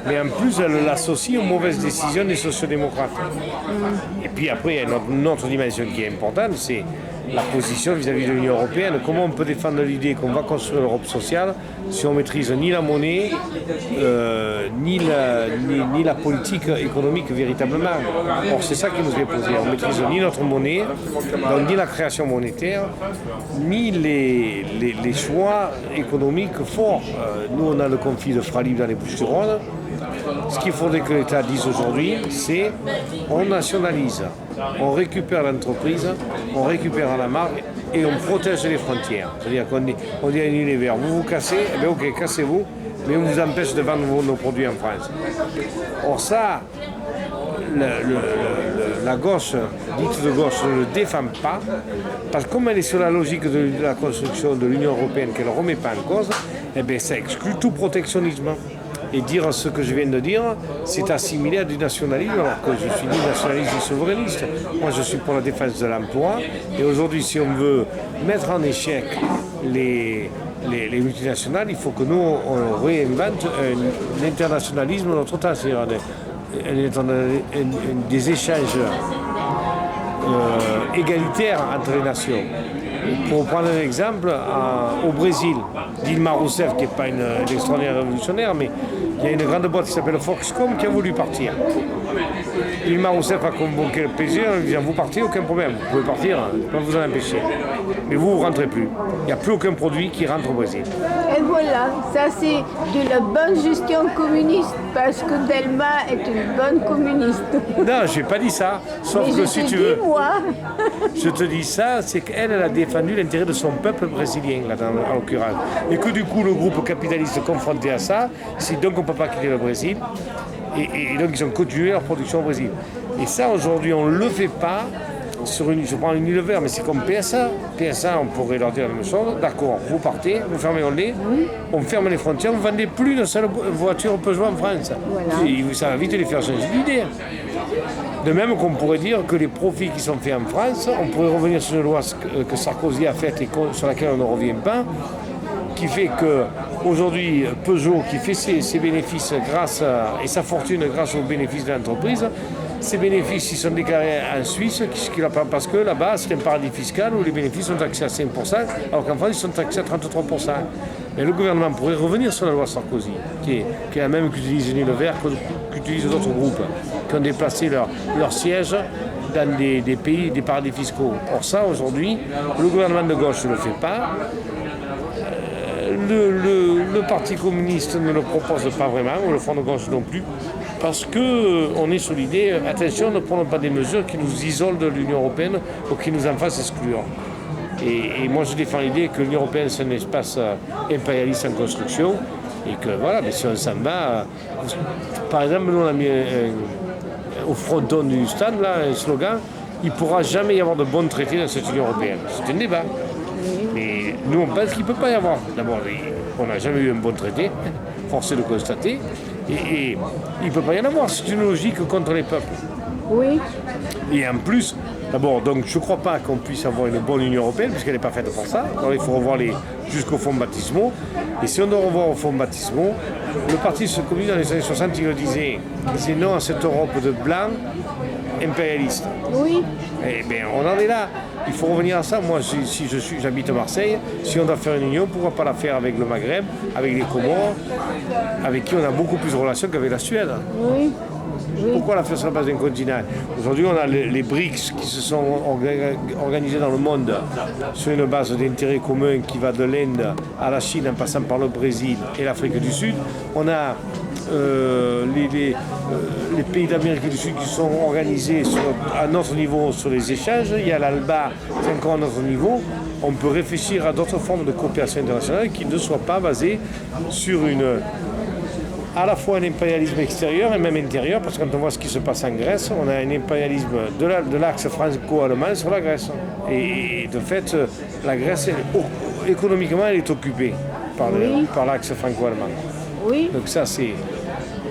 mais en plus elle l'associe aux mauvaises décisions des sociodémocrates. Et puis après, il y a une autre dimension qui est importante, c'est la position vis-à-vis de l'Union européenne. Comment on peut défendre l'idée qu'on va construire l'Europe sociale si on ne maîtrise ni la monnaie, ni la politique économique véritablement. Or, c'est ça qui nous est posé. On ne maîtrise ni notre monnaie, donc ni la création monétaire, ni les choix économiques forts. Nous, on a le conflit de Fralib dans les Bouches-du-Rhône. Ce qu'il faudrait que l'État dise aujourd'hui, c'est on nationalise, on récupère l'entreprise, on récupère la marque et on protège les frontières. C'est-à-dire qu'on dit à Unilever, vous vous cassez, ok, cassez-vous, mais on vous empêche de vendre nos produits en France. Or ça, la gauche, dite de gauche, ne le défend pas, parce que comme elle est sur la logique de la construction de l'Union européenne qu'elle ne remet pas en cause, ça exclut tout protectionnisme. Et dire ce que je viens de dire, c'est assimilé à du nationalisme, alors que je suis ni nationaliste ni souverainiste. Moi, je suis pour la défense de l'emploi. Et aujourd'hui, si on veut mettre en échec les multinationales, il faut que nous, on réinvente l'internationalisme de notre temps, c'est-à-dire des échanges égalitaires entre les nations. Pour prendre un exemple, au Brésil, Dilma Rousseff, qui n'est pas une extraordinaire révolutionnaire, mais il y a une grande boîte qui s'appelle Foxconn qui a voulu partir. Dilma Rousseff a convoqué le PSG en lui disant vous partez, aucun problème, vous pouvez partir, je ne peux pas vous en empêcher. Mais vous ne rentrez plus. Il n'y a plus aucun produit qui rentre au Brésil. Et voilà, ça c'est de la bonne gestion communiste, parce que Dilma est une bonne communiste. Non, je n'ai pas dit ça. Sauf mais que si tu veux. Moi. Je te dis ça, c'est qu'elle a défendu l'intérêt de son peuple brésilien, là, en l'occurrence. Et que du coup, le groupe capitaliste confronté à ça, c'est donc on ne peut pas quitter le Brésil. Et donc ils ont continué leur production au Brésil. Et ça, aujourd'hui, on ne le fait pas. Je prends une Unilever, mais c'est comme PSA. PSA, on pourrait leur dire la même chose. D'accord, vous partez, vous fermez le lait, on ferme les frontières, vous ne vendez plus une seule voiture Peugeot en France. Voilà. Et ça va vite les faire changer d'idée. De même qu'on pourrait dire que les profits qui sont faits en France, on pourrait revenir sur une loi que Sarkozy a faite et sur laquelle on ne revient pas, qui fait qu'aujourd'hui, Peugeot, qui fait ses bénéfices et sa fortune grâce aux bénéfices de l'entreprise, ces bénéfices ils sont déclarés en Suisse, parce que là-bas, c'est un paradis fiscal où les bénéfices sont taxés à 5%, alors qu'en France, ils sont taxés à 33%. Mais le gouvernement pourrait revenir sur la loi Sarkozy, qui est la même qu'utilise Unilever, qu'utilisent d'autres groupes, qui ont déplacé leur siège dans des pays, des paradis fiscaux. Or ça, aujourd'hui, le gouvernement de gauche ne le fait pas. Le Parti communiste ne le propose pas vraiment, ou le Front de gauche non plus, parce qu'on est sur l'idée, attention, ne prenons pas des mesures qui nous isolent de l'Union européenne ou qui nous en fassent exclure. Et moi je défends l'idée que l'Union européenne c'est un espace impérialiste en construction, et que voilà, mais si on s'en va, par exemple, nous on a mis au fronton du stade là, un slogan, il ne pourra jamais y avoir de bons traités dans cette Union européenne. C'est un débat. Mais nous, on pense qu'il ne peut pas y avoir. D'abord, on n'a jamais eu un bon traité, forcé de constater, et il ne peut pas y en avoir. C'est une logique contre les peuples. Oui. Et en plus, d'abord, donc je ne crois pas qu'on puisse avoir une bonne Union européenne, puisqu'elle n'est pas faite pour ça. Alors il faut revoir jusqu'aux fonds baptismaux. Et si on doit revoir aux fonds baptismaux, le Parti communiste dans les années 60, il le disait non à cette Europe de blancs impérialistes. Oui. Eh bien, on en est là. Il faut revenir à ça. Moi, si j'habite à Marseille, si on doit faire une union, pourquoi pas la faire avec le Maghreb, avec les Comores, avec qui on a beaucoup plus de relations qu'avec la Suède. Oui. Pourquoi la faire sur la base d'un continent? Aujourd'hui, on a les BRICS qui se sont organisés dans le monde sur une base d'intérêts communs qui va de l'Inde à la Chine en passant par le Brésil et l'Afrique du Sud. On a les pays d'Amérique du Sud qui sont organisés à notre niveau sur les échanges. Il y a l'ALBA, c'est encore à notre niveau. On peut réfléchir à d'autres formes de coopération internationale qui ne soient pas basées sur à la fois un impérialisme extérieur et même intérieur, parce que quand on voit ce qui se passe en Grèce, on a un impérialisme de l'axe franco-allemand sur la Grèce. Et de fait, la Grèce, économiquement, elle est occupée par l'axe franco-allemand. Oui. Donc ça,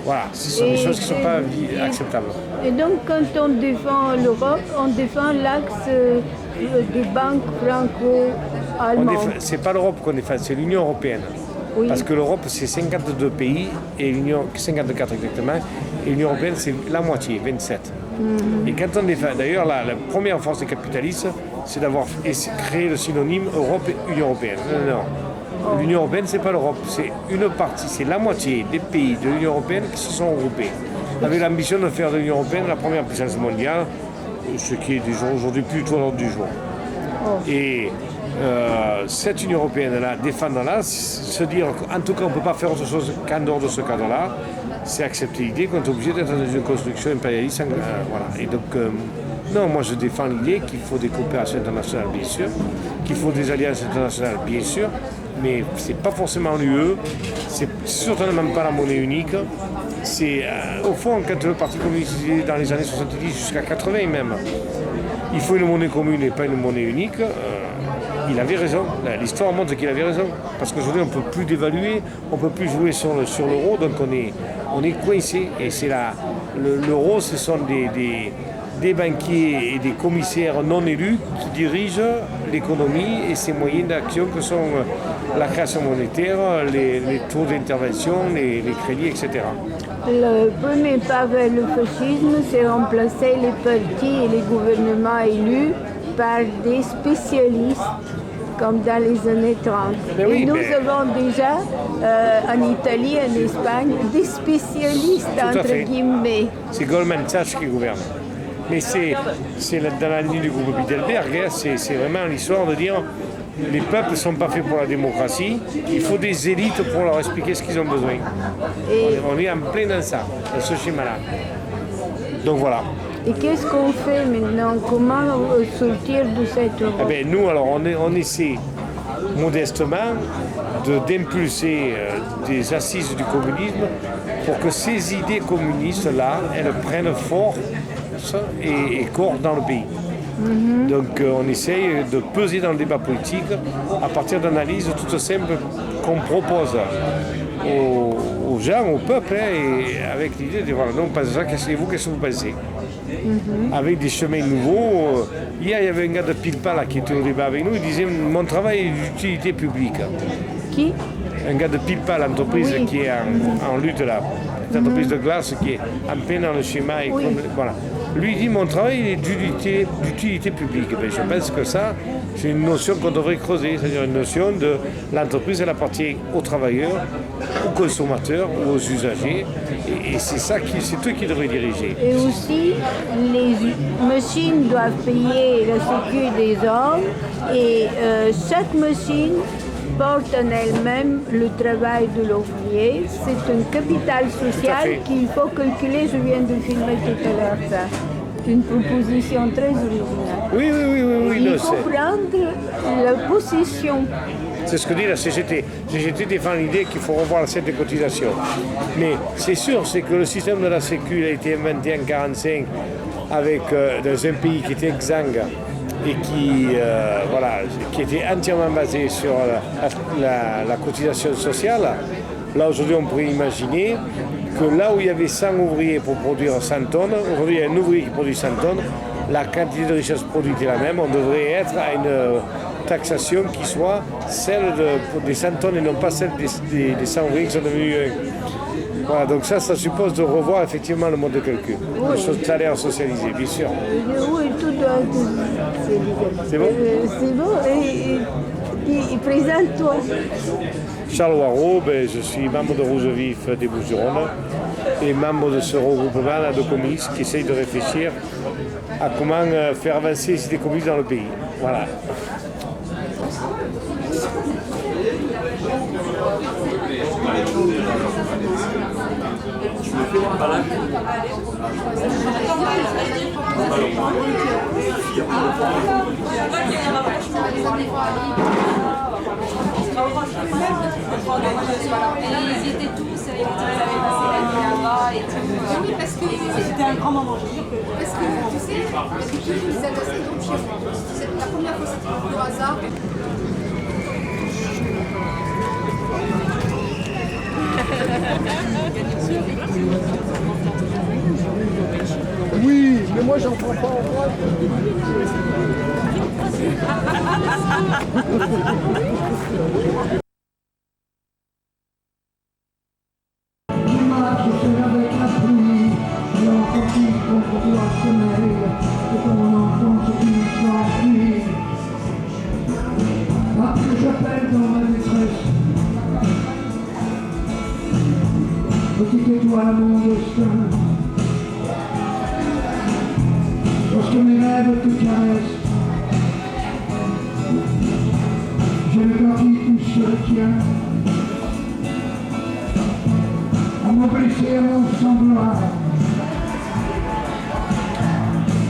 voilà, ce sont des choses qui ne sont pas acceptables. Et donc, quand on défend l'Europe, on défend l'axe des banques franco-allemandes. C'est pas l'Europe qu'on défend, c'est l'Union européenne. Oui. Parce que l'Europe, c'est 52 pays, et 54 exactement, et l'Union européenne, c'est la moitié, 27. Et quand on défend, d'ailleurs, la première force des capitalistes, c'est d'avoir créé le synonyme Europe et Union européenne. Non. L'Union européenne, c'est pas l'Europe, c'est une partie, c'est la moitié des pays de l'Union européenne qui se sont regroupés, avec l'ambition de faire de l'Union européenne la première puissance mondiale, ce qui est aujourd'hui plus du tout à l'ordre du jour. Et cette Union européenne-là, défendre-la, se dire, en tout cas, on ne peut pas faire autre chose qu'en dehors de ce cadre-là, c'est accepter l'idée qu'on est obligé d'être dans une construction impérialiste. Voilà. Et donc, non, moi je défends l'idée qu'il faut des coopérations internationales, bien sûr, qu'il faut des alliances internationales, bien sûr, mais c'est pas forcément l'UE, c'est certainement pas la monnaie unique. C'est, au fond, quand le Parti communiste dans les années 70 jusqu'à 80 même, il faut une monnaie commune et pas une monnaie unique. Il avait raison. L'histoire montre qu'il avait raison. Parce qu'aujourd'hui, on ne peut plus dévaluer, on ne peut plus jouer sur l'euro, donc on est coincé. Et c'est l'euro, ce sont des banquiers et des commissaires non élus qui dirigent l'économie et ses moyens d'action que sont la création monétaire, les taux d'intervention, les crédits, etc. Le premier pas vers le fascisme, c'est remplacer les partis et les gouvernements élus par des spécialistes, comme dans les années 30. Oui, et nous avons déjà, en Italie, en Espagne, des spécialistes, entre guillemets. C'est Goldman Sachs qui gouverne. Mais c'est dans la ligne du groupe Bilderberg, c'est vraiment l'histoire de dire les peuples ne sont pas faits pour la démocratie, il faut des élites pour leur expliquer ce qu'ils ont besoin. On est en plein dans ça, dans ce schéma-là. Donc voilà. Et qu'est-ce qu'on fait maintenant? Comment sortir de cette Europe? Nous, alors, on essaie modestement d'impulser des assises du communisme pour que ces idées communistes-là, elles prennent force et corps dans le pays. Donc on essaye de peser dans le débat politique à partir d'analyses toutes simples qu'on propose aux gens, au peuple, et avec l'idée de voilà, non, pas ça, qu'est-ce que vous pensez? Avec des chemins nouveaux. Hier, il y avait un gars de Pilpa là, qui était au débat avec nous, il disait mon travail est d'utilité publique. Qui? Un gars de Pilpa, l'entreprise qui est en lutte là, l'entreprise de glace qui est en plein dans le schéma. Voilà. Lui dit mon travail est d'utilité publique. Je pense que ça, c'est une notion qu'on devrait creuser, c'est-à-dire une notion de l'entreprise, elle appartient aux travailleurs, aux consommateurs ou aux usagers, et c'est ça c'est eux qui devraient diriger. Et aussi, les machines doivent payer la sécu des hommes, et chaque machine porte en elle-même le travail de l'ouvrier. C'est un capital social qu'il faut calculer. Je viens de filmer tout à l'heure ça. Une proposition très originale. Oui. Il faut prendre la possession. C'est ce que dit la CGT. La CGT défend l'idée qu'il faut revoir l'assiette des cotisations. Mais c'est sûr, c'est que le système de la Sécu a été inventé en 1945 dans un pays qui était exsangue et qui était entièrement basé sur la cotisation sociale. Là, aujourd'hui, on pourrait imaginer que là où il y avait 100 ouvriers pour produire 100 tonnes, aujourd'hui, il y a un ouvrier qui produit 100 tonnes, la quantité de richesse produite est la même, on devrait être à une taxation qui soit celle des 100 tonnes et non pas celle des 100 ouvriers qui sont devenus... Voilà, donc ça suppose de revoir effectivement le mode de calcul. Oui. Des salaires socialisés, bien sûr. Oui, tout doit être... C'est bon C'est bon. Et présente-toi. Charles Waro, je suis membre de Rouge Vif des Bouches-du-Rhône et membre de ce regroupement de communistes qui essayent de réfléchir à comment faire avancer les idées communistes dans le pays. Voilà. Ils étaient tous, ils avaient passé la nuit là-bas et tout. Oui, parce que c'était un grand moment. Parce que tu sais, depuis cette saison chez moi, c'est la première fois que c'était au hasard. Oui, mais moi j'en prends pas en droit. J'appelle dans ma détresse, petite étoile à mon destin, lorsque mes rêves te caressent, j'ai le cœur qui touche le tien, à mon blessé, à mon semblant,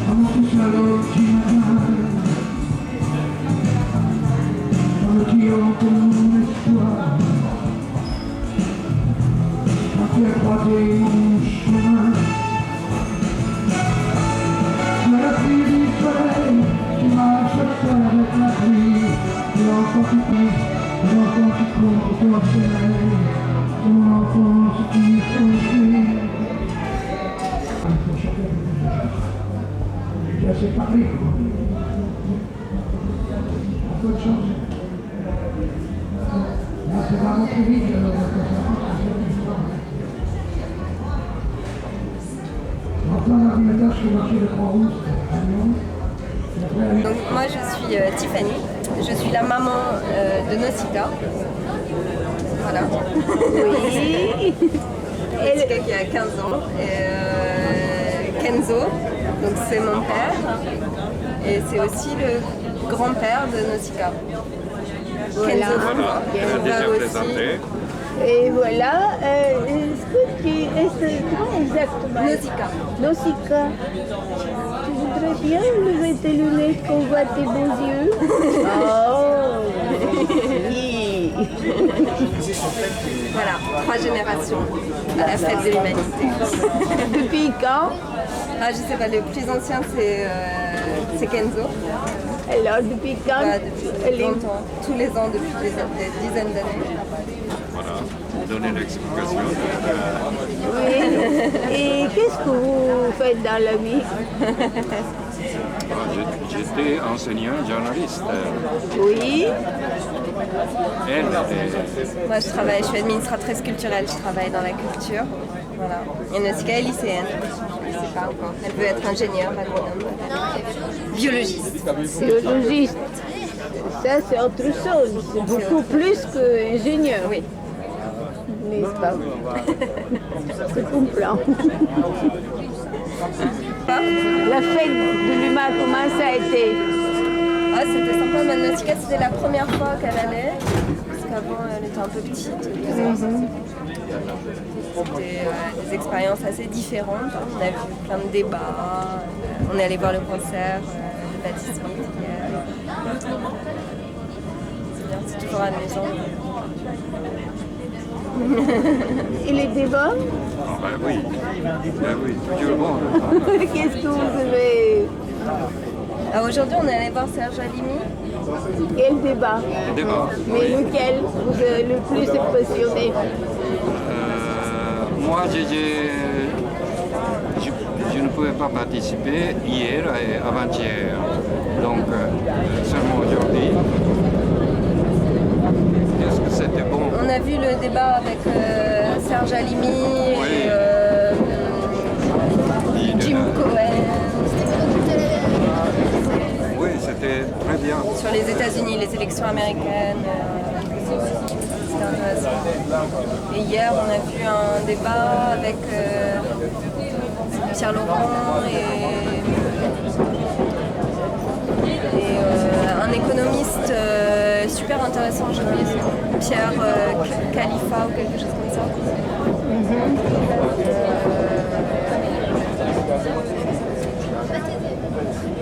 à mon tout salaud qui m'atteint. Qui entre mon espoir, m'a fait croiser mon chemin. Mais la pluie du soleil qui m'a chassé avec la pluie, et l'enfant qui prie, l'enfant qui court au soleil, mon enfance qui est construit. J'ai assez parlé. Un peu de chance. C'est vraiment très vite. Donc moi je suis Tiffany, je suis la maman de Nausicaa. Voilà. Oui. Nausicaa qui a 15 ans. Et, Kenzo, donc c'est mon père. Et c'est aussi le grand-père de Nausicaa. Voilà. Kenzo aussi. Et voilà, est-ce que tu es exactement Nausicaa. Tu voudrais bien lever tes lunettes qu'on voit tes beaux yeux? Oh oui. Voilà, 3 générations à la fête de l'humanité. Depuis quand? Ah, je sais pas, le plus ancien c'est Kenzo. Alors depuis quand? Depuis longtemps, tous les ans, depuis des dizaines d'années. Voilà, donner l'explication. Oui. Et qu'est-ce que vous faites dans la vie? J'étais enseignant journaliste. Oui. Moi je suis administratrice culturelle, je travaille dans la culture. Voilà. Et Nausicaa est lycéenne. Je ne sais pas encore. Elle veut être ingénieure, biologiste. Biologiste. Ça c'est autre chose. C'est beaucoup plus qu'ingénieur. Oui. N'est-ce pas? C'est complet. La fête de l'UMA, comment ça a été? Ah, c'était sympa. Ma Nausicaa, c'était la première fois qu'elle allait. Parce qu'avant, elle était un peu petite. C'était des expériences assez différentes. On a vu plein de débats. On est allé voir le concert de Patti Smith hier. C'est bien, c'est toujours amusant. Et les débats? Ah ben oui, toujours bon. Qu'est-ce que vous avez? Alors aujourd'hui, on est allé voir Serge Halimi. Quel débat? Débat. Mais lequel vous avez le plus impressionné? Moi, je ne pouvais pas participer hier et avant-hier, donc seulement aujourd'hui. Est-ce que c'était bon? On a vu le débat avec Serge Halimi et Jim Cohen. Oui, c'était très bien. Sur les États-Unis, les élections américaines. C'était intéressant. Et hier, on a vu un débat avec Pierre Laurent et un économiste super intéressant, j'ai oublié son nom. Pierre Khalifa ou quelque chose comme ça.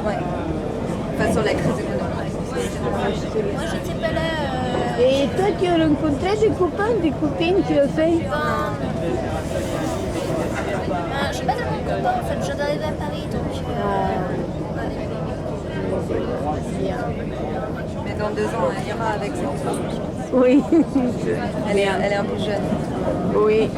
Ouais. Enfin, sur la crise économique. Moi, j'étais pas là. Et toi, tu as rencontré des copains, des copines, tu as fait? Je n'ai pas tellement de copains, en fait, je viens d'arriver à Paris, donc... Mais dans 2 ans, elle ira avec ses enfants. Oui. Elle est un peu jeune. Oui.